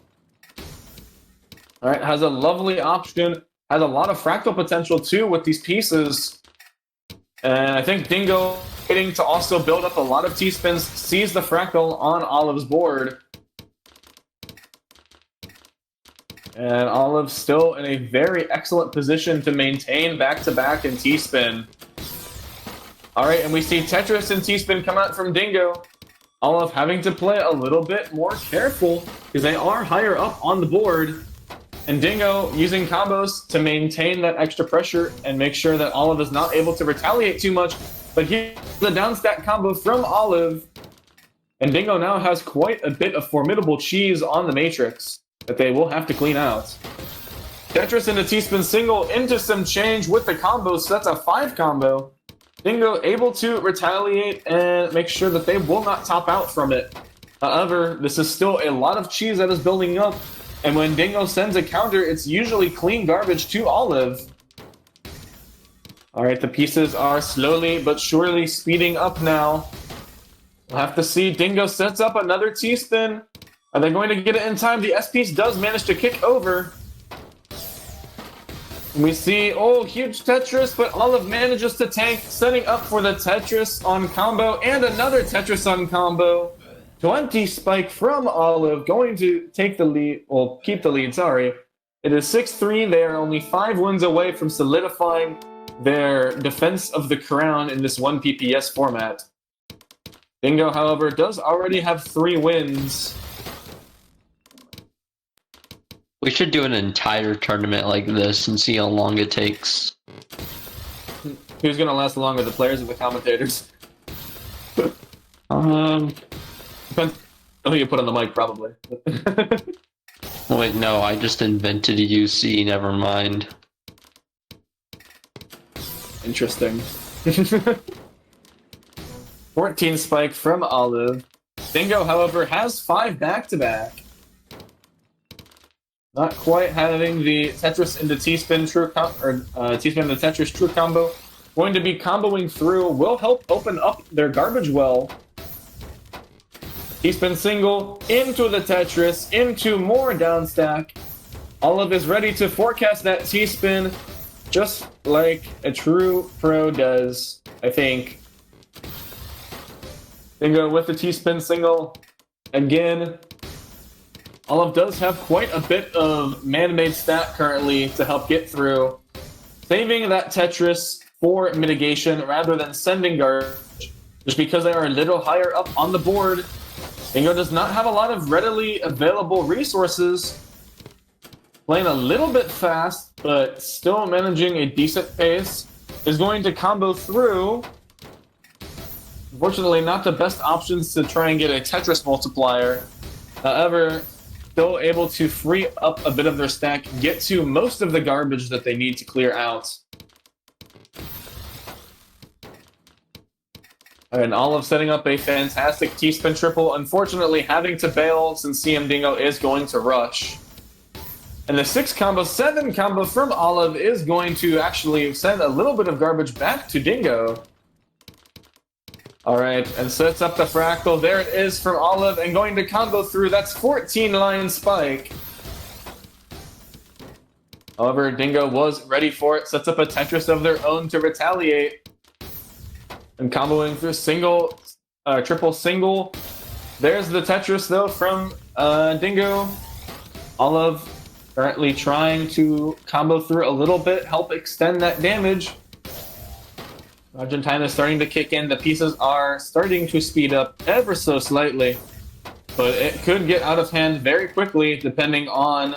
Alright, has a lovely option. Has a lot of fractal potential too with these pieces. And I think Dingo getting to also build up a lot of T-spins, sees the fractal on Olive's board. And Olive still in a very excellent position to maintain back-to-back and T-spin. Alright, and we see Tetris and T-spin come out from Dingo. Olive having to play a little bit more careful because they are higher up on the board. And Dingo using combos to maintain that extra pressure and make sure that Olive is not able to retaliate too much. But here's the downstack combo from Olive. And Dingo now has quite a bit of formidable cheese on the matrix that they will have to clean out. Tetris into T-spin single into some change with the combo, so that's a 5 combo. Dingo able to retaliate and make sure that they will not top out from it. However, this is still a lot of cheese that is building up. And when Dingo sends a counter, it's usually clean garbage to Olive. Alright, the pieces are slowly but surely speeding up now. We'll have to see. Dingo sets up another T-spin. Are they going to get it in time? The S-piece does manage to kick over. We see, oh, huge Tetris, but Olive manages to tank, setting up for the Tetris on combo, and another Tetris on combo. 20 spike from Olive, going to take the lead, well, keep the lead, sorry. It is 6-3, they are only 5 wins away from solidifying their defense of the crown in this 1 PPS format. Dingo, however, does already have 3 wins. We should do an entire tournament like this and see how long it takes. Who's gonna last longer, the players or the commentators? Depends on who you put on the mic, probably. Wait, no, I just invented a UC, never mind. Interesting. 14 spike from Olive. Dingo, however, has 5 back-to-back. Not quite having the Tetris into T-spin true T-spin into Tetris true combo. Going to be comboing through will help open up their garbage well. T-spin single, into the Tetris, into more down stack. Olive is ready to forecast that T-spin just like a true pro does, I think. Dingo with the T-spin single. Again, Olive does have quite a bit of man-made stat currently to help get through. Saving that Tetris for mitigation rather than sending garbage, just because they are a little higher up on the board. Dingo does not have a lot of readily available resources. Playing a little bit fast, but still managing a decent pace. Is going to combo through. Unfortunately, not the best options to try and get a Tetris multiplier. However, still able to free up a bit of their stack, get to most of the garbage that they need to clear out. And Olive setting up a fantastic T-spin triple, unfortunately having to bail since CM Dingo is going to rush. And the 6 combo, 7 combo from Olive is going to actually send a little bit of garbage back to Dingo. Alright, and sets up the fractal. There it is from Olive, and going to combo through. That's 14 Lion Spike. However, Dingo was ready for it. Sets up a Tetris of their own to retaliate. And comboing through single, triple single. There's the Tetris, though, from Dingo. Olive currently trying to combo through a little bit, help extend that damage. Argentina is starting to kick in. The pieces are starting to speed up ever so slightly. But it could get out of hand very quickly, depending on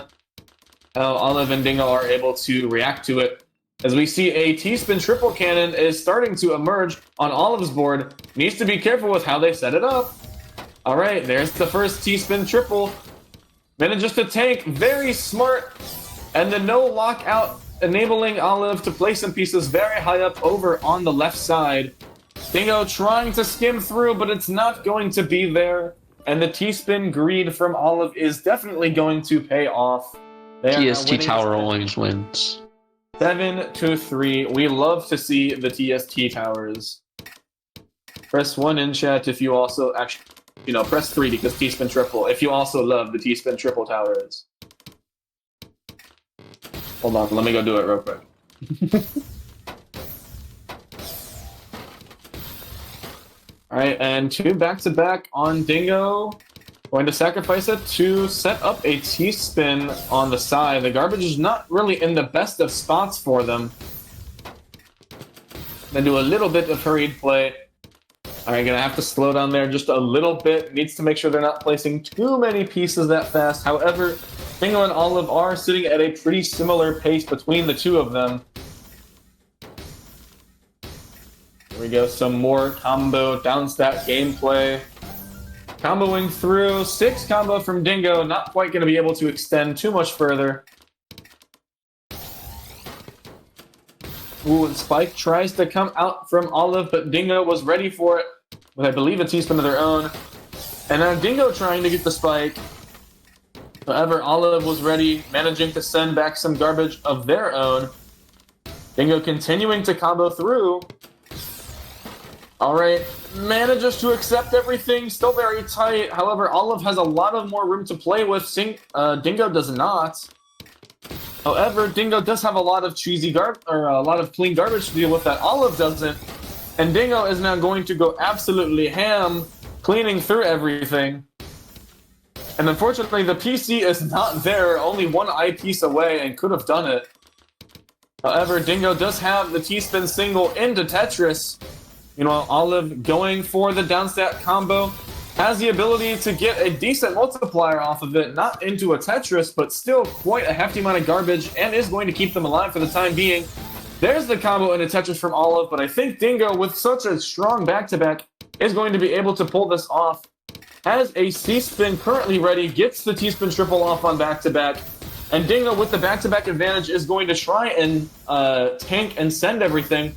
how Olive and Dingo are able to react to it. As we see a T-spin triple cannon is starting to emerge on Olive's board. Needs to be careful with how they set it up. Alright, there's the first T-spin triple. Manages to tank, very smart. And the no lockout, enabling Olive to place some pieces very high up over on the left side. Dingo trying to skim through, but it's not going to be there. And the T-spin greed from Olive is definitely going to pay off. TST Tower always wins. 7-3. We love to see the TST towers. Press 1 in chat if you also actually, press 3 because T-spin triple. If you also love the T-spin triple towers. Hold on, let me go do it real quick. Alright, and 2 back-to-back on Dingo. Going to sacrifice it to set up a T-spin on the side. The garbage is not really in the best of spots for them. Then do a little bit of hurried play. Alright, gonna have to slow down there just a little bit. Needs to make sure they're not placing too many pieces that fast. However, Dingo and Olive are sitting at a pretty similar pace between the two of them. Here we go, some more combo downstat gameplay. Comboing through, 6 combo from Dingo, not quite going to be able to extend too much further. Ooh, and Spike tries to come out from Olive, but Dingo was ready for it, with I believe a T-spin of their own. And now Dingo trying to get the Spike. However, Olive was ready, managing to send back some garbage of their own. Dingo continuing to combo through. Alright, manages to accept everything, still very tight. However, Olive has a lot of more room to play with. Dingo does not. However, Dingo does have a lot of a lot of clean garbage to deal with that Olive doesn't. And Dingo is now going to go absolutely ham, cleaning through everything. And unfortunately, the PC is not there, only 1 eyepiece away, and could have done it. However, Dingo does have the T-spin single into Tetris. Olive going for the downstat combo, has the ability to get a decent multiplier off of it, not into a Tetris, but still quite a hefty amount of garbage, and is going to keep them alive for the time being. There's the combo into Tetris from Olive, but I think Dingo, with such a strong back-to-back, is going to be able to pull this off. Has a C-spin currently ready, gets the T-spin triple off on back-to-back, and Dingo with the back-to-back advantage is going to try and tank and send everything.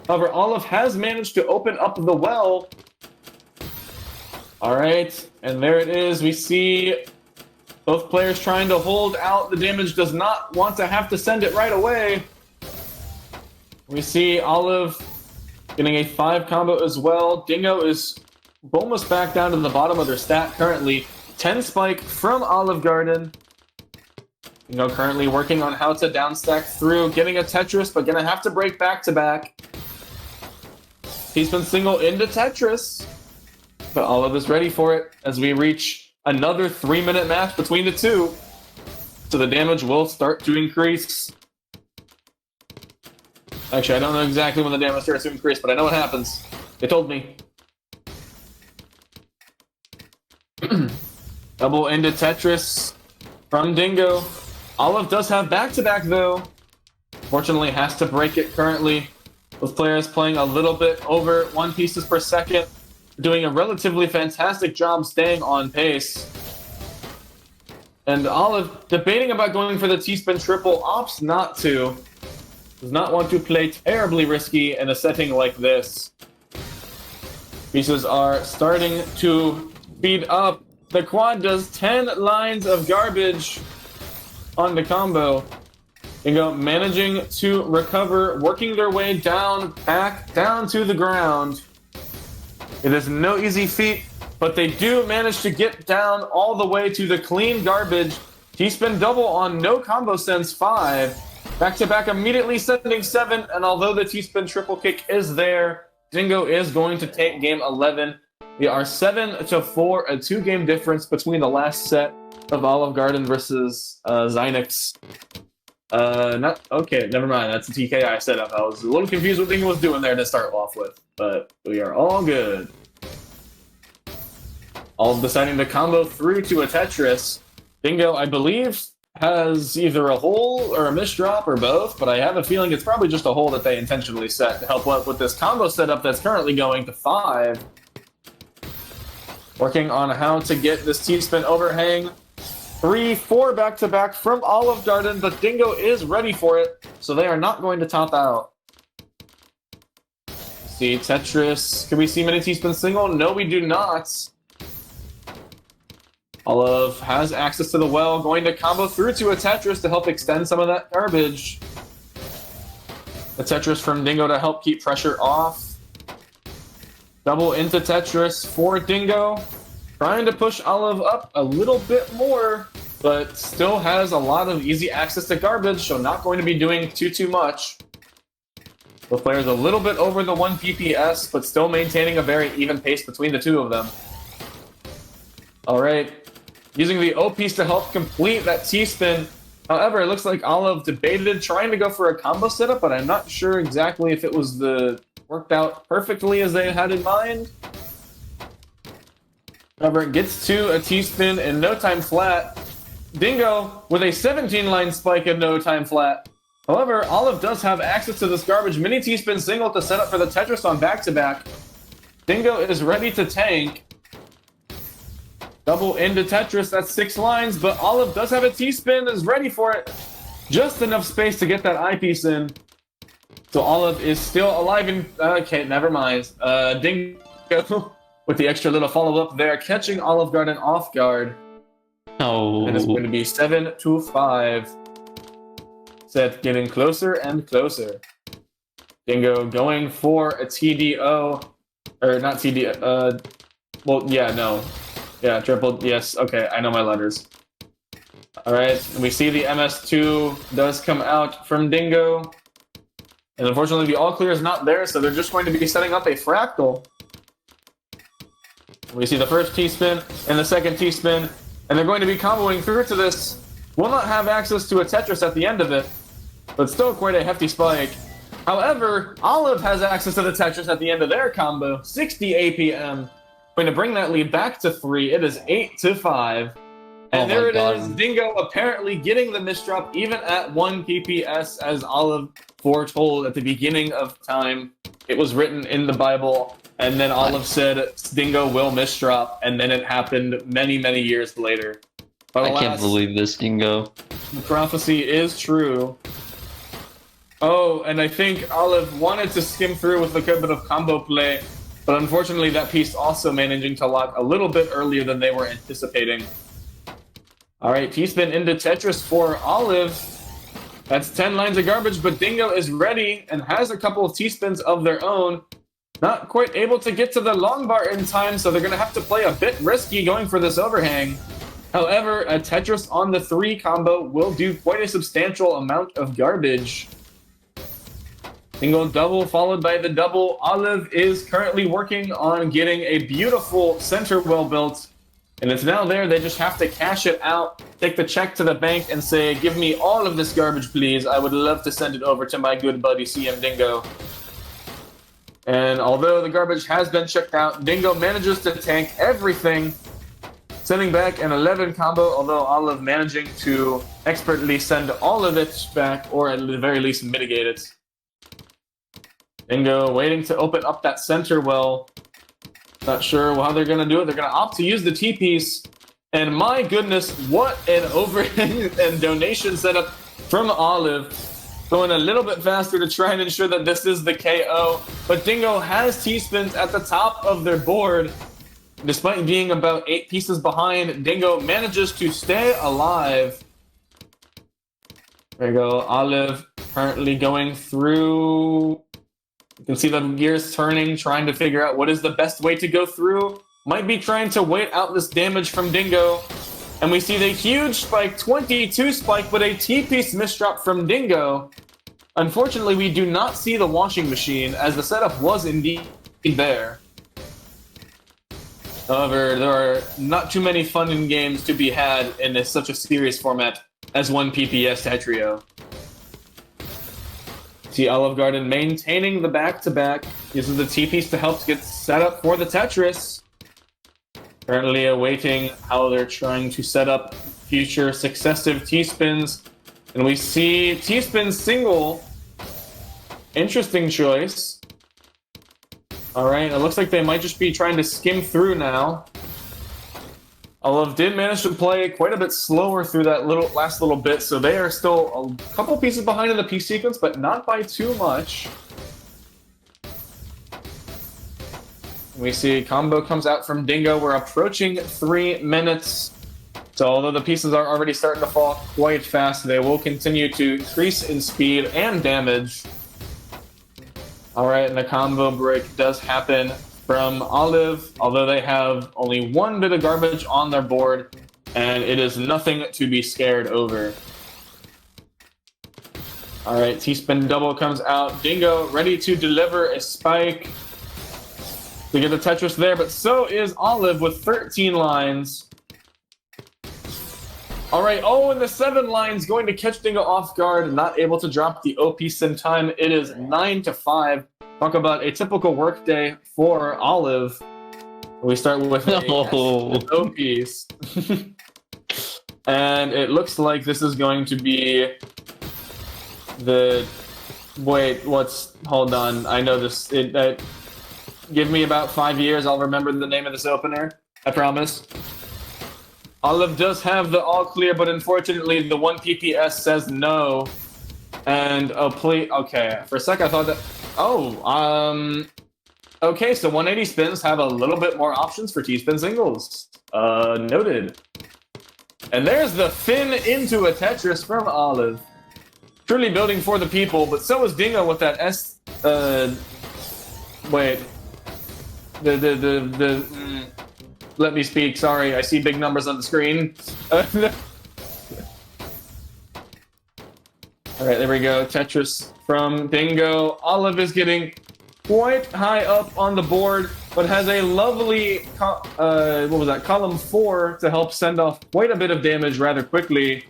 However, Olive has managed to open up the well. Alright, and there it is. We see both players trying to hold out. The damage does not want to have to send it right away. We see Olive getting a 5 combo as well. Dingo is Almost back down to the bottom of their stat currently. 10 spike from Olive Garden. Currently working on how to downstack through, getting a Tetris, but gonna have to break back to back. He's been single into Tetris, but Olive is ready for it as we reach another 3-minute match between the two. So the damage will start to increase. Actually, I don't know exactly when the damage starts to increase, but I know what happens. They told me. Double into Tetris from Dingo. Olive does have back-to-back, though. Fortunately, has to break it currently. Both players playing a little bit over 1 pieces per second. Doing a relatively fantastic job staying on pace. And Olive debating about going for the T-spin triple, opts not to. Does not want to play terribly risky in a setting like this. Pieces are starting to speed up. The quad does 10 lines of garbage on the combo. Dingo managing to recover, working their way down, back down to the ground. It is no easy feat, but they do manage to get down all the way to the clean garbage. T-spin double on no combo sense 5. Back to back immediately sending 7, and although the T-spin triple kick is there, Dingo is going to take game 11. We are 7-4, a 2-game difference between the last set of Olive Garden versus Xynix. Okay, never mind. That's a TKI setup. I was a little confused what Dingo was doing there to start off with, but we are all good. Olive deciding to combo through to a Tetris. Dingo, I believe, has either a hole or a misdrop or both, but I have a feeling it's probably just a hole that they intentionally set to help out with this combo setup that's currently going to 5. Working on how to get this T-spin overhang. 3-4 back-to-back from Olive Garden, but Dingo is ready for it, so they are not going to top out. See, Tetris. Can we see mini T-spin single? No, we do not. Olive has access to the well, going to combo through to a Tetris to help extend some of that garbage. A Tetris from Dingo to help keep pressure off. Double into Tetris for Dingo. Trying to push Olive up a little bit more, but still has a lot of easy access to garbage, so not going to be doing too much. Both players a little bit over the 1 PPS, but still maintaining a very even pace between the two of them. Alright, using the O piece to help complete that T-spin. However, it looks like Olive debated trying to go for a combo setup, but I'm not sure exactly if it was worked out perfectly as they had in mind. However, it gets to a T-spin in no time flat. Dingo with a 17-line spike in no time flat. However, Olive does have access to this garbage mini T-spin single to set up for the Tetris on back-to-back. Dingo is ready to tank. Double into Tetris, that's 6 lines, but Olive does have a T-spin, is ready for it. Just enough space to get that eyepiece in. So Olive is still alive in... Okay, never mind. Dingo with the extra little follow-up there, catching Olive Garden off guard. Oh. And it's going to be 7-5. Set getting closer and closer. Dingo going for a TDO. Or not TDO. Well, yeah, no. Yeah, triple. Yes, okay, I know my letters. Alright, and we see the MS2 does come out from Dingo. And unfortunately, the all clear is not there, so they're just going to be setting up a fractal. We see the first T-spin and the second T-spin, and they're going to be comboing through to this. Will not have access to a Tetris at the end of it, but still quite a hefty spike. However, Olive has access to the Tetris at the end of their combo, 60 APM. Going to bring that lead back to 3. It is 8-5. And there it is, Dingo apparently getting the misdrop even at 1 PPS, as Olive foretold at the beginning of time. It was written in the Bible. And then Olive said, Dingo will misdrop, and then it happened many, many years later. But I can't believe this, Dingo. The prophecy is true. Oh, and I think Olive wanted to skim through with a good bit of combo play, but unfortunately that piece also managing to lock a little bit earlier than they were anticipating. Alright, T-spin into Tetris for Olive. That's 10 lines of garbage, but Dingo is ready and has a couple of T-spins of their own. Not quite able to get to the long bar in time, so they're going to have to play a bit risky going for this overhang. However, a Tetris on the 3 combo will do quite a substantial amount of garbage. Single double followed by the double. Olive is currently working on getting a beautiful center well built. And it's now there. They just have to cash it out, take the check to the bank, and say, give me all of this garbage, please. I would love to send it over to my good buddy CM Dingo. And although the garbage has been checked out, Dingo manages to tank everything, sending back an 11 combo, although Olive managing to expertly send all of it back, or at the very least mitigate it. Dingo waiting to open up that center well. Not sure how they're going to do it. They're going to opt to use the T-piece. And my goodness, what an overhang and donation setup from Olive. Going a little bit faster to try and ensure that this is the KO. But Dingo has T-spins at the top of their board. Despite being about 8 pieces behind, Dingo manages to stay alive. There you go. Olive currently going through. You can see the gears turning, trying to figure out what is the best way to go through. Might be trying to wait out this damage from Dingo. And we see the huge spike, 22 spike, but a T-piece misdrop from Dingo. Unfortunately, we do not see the washing machine, as the setup was indeed there. However, there are not too many fun in games to be had in such a serious format as 1 PPS Tetrio. See Olive Garden maintaining the back-to-back, uses the T-piece to help get set up for the Tetris. Currently awaiting how they're trying to set up future successive T-spins. And we see T-spin single. Interesting choice. Alright, it looks like they might just be trying to skim through now. Olive did manage to play quite a bit slower through that last little bit, so they are still a couple pieces behind in the P sequence, but not by too much. We see combo comes out from Dingo. We're approaching 3 minutes. So although the pieces are already starting to fall quite fast, they will continue to increase in speed and damage. Alright, and the combo break does happen from Olive, although they have only 1 bit of garbage on their board, and it is nothing to be scared over. Alright, T-spin double comes out. Dingo ready to deliver a spike to get the Tetris there, but so is Olive with 13 lines. Alright, oh, and the 7 lines going to catch Dingo off guard, not able to drop the O-piece in time. It is 9-5. Talk about a typical workday for Olive. We start with an O-piece. And it looks like this is going to be the... Wait, hold on. I know this. Give me about 5 years, I'll remember the name of this opener. I promise. Olive does have the all clear, but unfortunately the 1 PPS says no. And okay, for a sec I thought that... Okay, so 180 spins have a little bit more options for T-spin singles. Noted. And there's the Finn into a Tetris from Olive. Truly building for the people, but so is Dingo with that wait. Let me speak, sorry, I see big numbers on the screen. Alright, there we go. Tetris from Dingo. Olive is getting quite high up on the board, but has a lovely, column 4 to help send off quite a bit of damage rather quickly.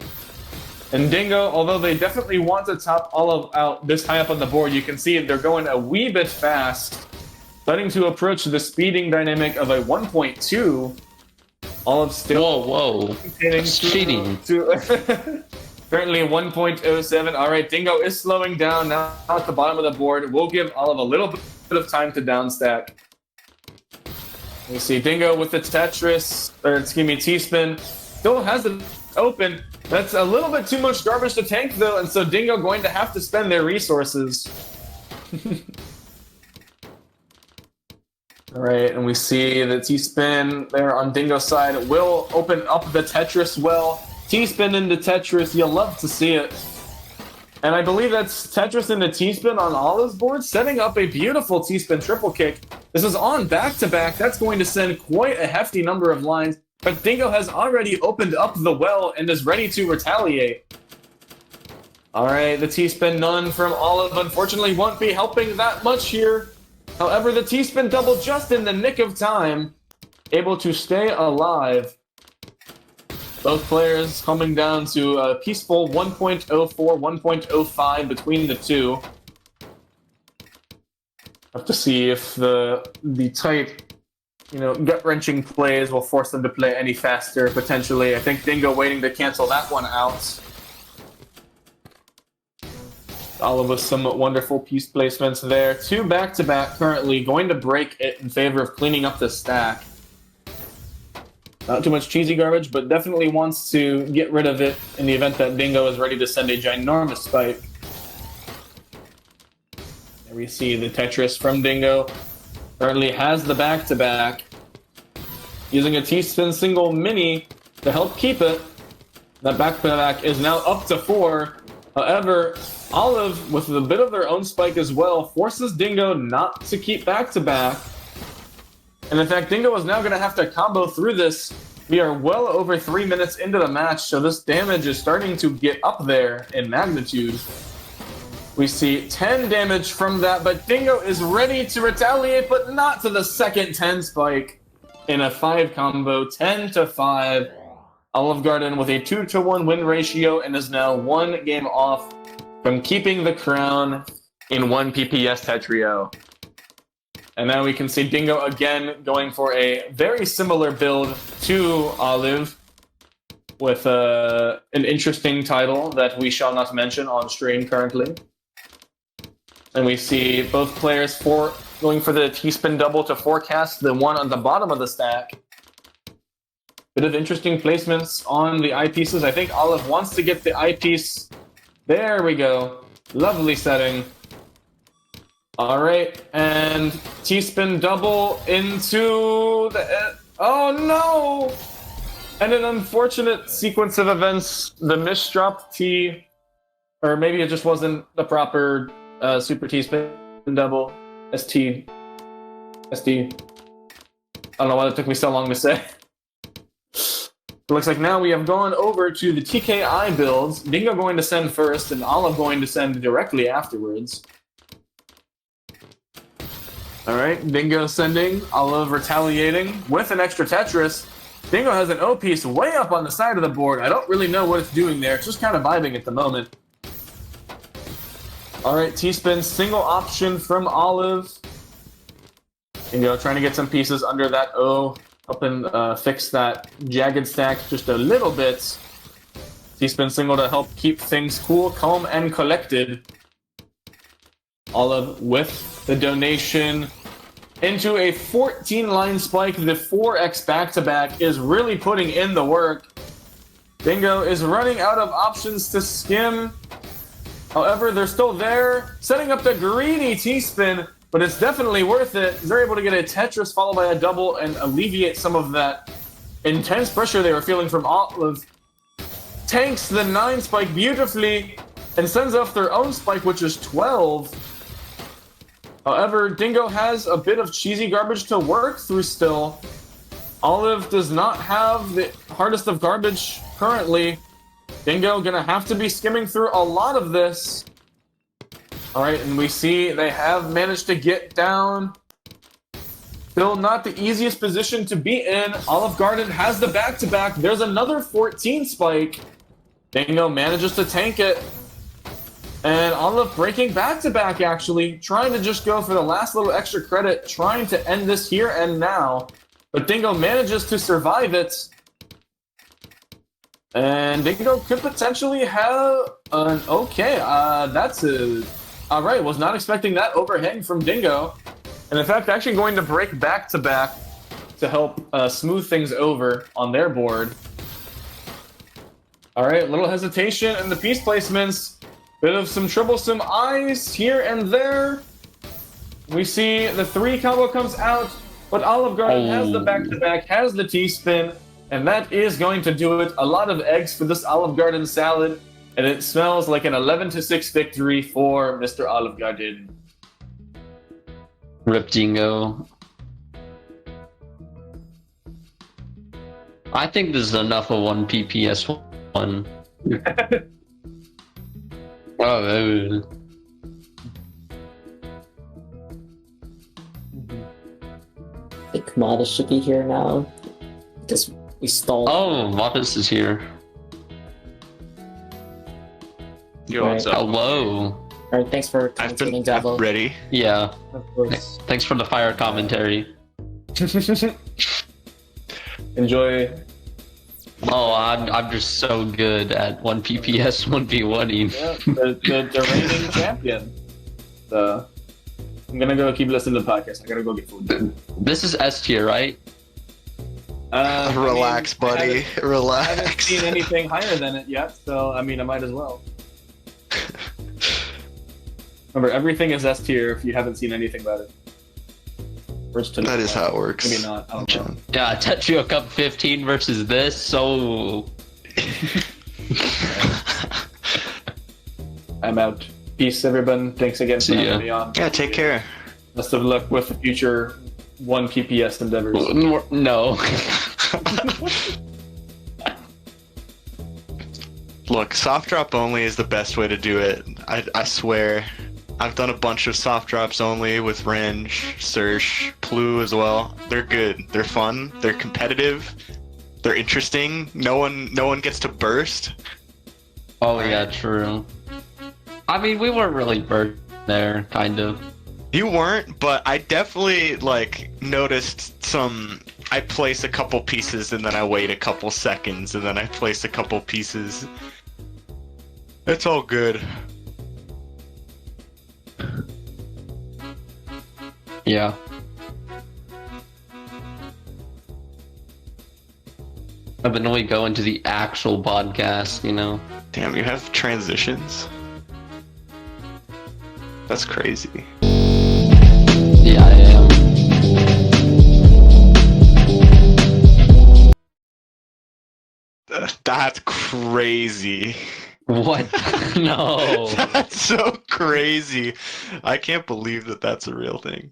And Dingo, although they definitely want to top Olive out this high up on the board, you can see they're going a wee bit fast. Starting to approach the speeding dynamic of a 1.2. Olive still... Whoa. That's cheating. Currently 1.07. Alright, Dingo is slowing down now at the bottom of the board. We'll give Olive a little bit of time to downstack. We see Dingo with the Tetris, or excuse me, T-spin. Still has it open. That's a little bit too much garbage to tank though, and so Dingo going to have to spend their resources. Alright, and we see the T-spin there on Dingo's side will open up the Tetris well. T-spin into Tetris, you'll love to see it. And I believe that's Tetris into T-spin on Olive's board, setting up a beautiful T-spin triple kick. This is on back-to-back. That's going to send quite a hefty number of lines. But Dingo has already opened up the well and is ready to retaliate. Alright, the T-spin none from Olive unfortunately won't be helping that much here. However, the T-spin double just in the nick of time, able to stay alive. Both players coming down to a peaceful 1.04, 1.05 between the two. Have to see if the tight, gut-wrenching plays will force them to play any faster, potentially. I think Dingo waiting to cancel that one out. All of us some wonderful piece placements there. 2 back-to-back currently, going to break it in favor of cleaning up the stack. Not too much cheesy garbage, but definitely wants to get rid of it in the event that Dingo is ready to send a ginormous spike. There we see the Tetris from Dingo. Currently has the back-to-back. Using a T-spin single mini to help keep it. That back-to-back is now up to 4. However, Olive, with a bit of their own spike as well, forces Dingo not to keep back-to-back. And in fact, Dingo is now going to have to combo through this. We are well over 3 minutes into the match, so this damage is starting to get up there in magnitude. We see 10 damage from that, but Dingo is ready to retaliate, but not to the second 10 spike. In a 5 combo, 10-5. Olive Garden with a 2-to-1 win ratio and is now 1 game off from keeping the crown in 1 PPS Tetrio. And now we can see Dingo again going for a very similar build to Olive with an interesting title that we shall not mention on stream currently. And we see both players going for the T-spin double to forecast the one on the bottom of the stack. Bit of interesting placements on the eyepieces. I think Olive wants to get the eyepiece. There we go. Lovely setting. All right, and T-spin double into the... Oh no! And an unfortunate sequence of events. The misdropped T, or maybe it just wasn't the proper super T-spin double. ST. I don't know why it took me so long to say. It looks like now we have gone over to the TKI builds. Dingo going to send first, and Olive going to send directly afterwards. Alright, Dingo sending, Olive retaliating with an extra Tetris. Dingo has an O-piece way up on the side of the board. I don't really know what it's doing there. It's just kind of vibing at the moment. Alright, T-spin, single option from Olive. Dingo trying to get some pieces under that O, helping fix that jagged stack just a little bit. T-spin single to help keep things cool, calm, and collected. Olive with the donation into a 14-line spike. The 4x back-to-back is really putting in the work. Dingo is running out of options to skim. However, they're still there, setting up the greedy T-spin, but it's definitely worth it. They're able to get a Tetris followed by a double and alleviate some of that intense pressure they were feeling from Olive. Tanks the 9 spike beautifully and sends off their own spike, which is 12. However, Dingo has a bit of cheesy garbage to work through still. Olive does not have the hardest of garbage currently. Dingo gonna have to be skimming through a lot of this. Alright, and we see they have managed to get down. Still not the easiest position to be in. Olive Garden has the back-to-back. There's another 14 spike. Dingo manages to tank it. And Olive breaking back-to-back, actually. Trying to just go for the last little extra credit. Trying to end this here and now. But Dingo manages to survive it. And Dingo could potentially have an... Okay, that's a... Alright, was not expecting that overhang from Dingo. And in fact, actually going to break back-to-back to help smooth things over on their board. Alright, little hesitation in the piece placements. Bit of some troublesome eyes here and there. We see the 3 combo comes out, but Olive Garden has the back-to-back, has the T-spin, and that is going to do it. A lot of eggs for this Olive Garden salad, And it smells like an 11-6 victory for Mr. Olive Garden. Rip Dingo. I think this is enough of one PPS one. Oh, I think Modest should be here now. Because we stalled. oh, Modest is here. Yo, what's up? Hello. Alright, thanks for I've commentating, been Devil. ready. Yeah. Of course. Thanks for the fire commentary. Enjoy. Oh, I'm just so good at 1 PPS 1v1ing. Yeah, the reigning champion. I'm gonna go keep listening to the podcast. I gotta go get food. This is S tier, right? Relax, I buddy. haven't- I haven't Relax. seen anything higher than it yet, so I mean, I might as well. Remember, everything is S tier if you haven't seen anything about it. First to know That is about how it works. Maybe not. I don't know. John. Yeah, Tetrio Cup 15 versus this, so... I'm out. Peace, everyone. Thanks again for See ya. having me on. Yeah, take care. Best of luck with the future 1 PPS endeavors. No. Look, soft drop only is the best way to do it. I swear. I've done a bunch of soft drops only with Renge, Search, Plu as well. They're good. They're fun. They're competitive. They're interesting. No one gets to burst. Oh yeah, true. I mean, we weren't really burnt there, kind of. You weren't, but I definitely noticed some. I place a couple pieces and then I wait a couple seconds and then I place a couple pieces. It's all good. Yeah. But then we go into the actual podcast, you know? Damn, you have transitions? That's crazy. Yeah, I am. That's crazy. What? No. That's so crazy. I can't believe that that's a real thing.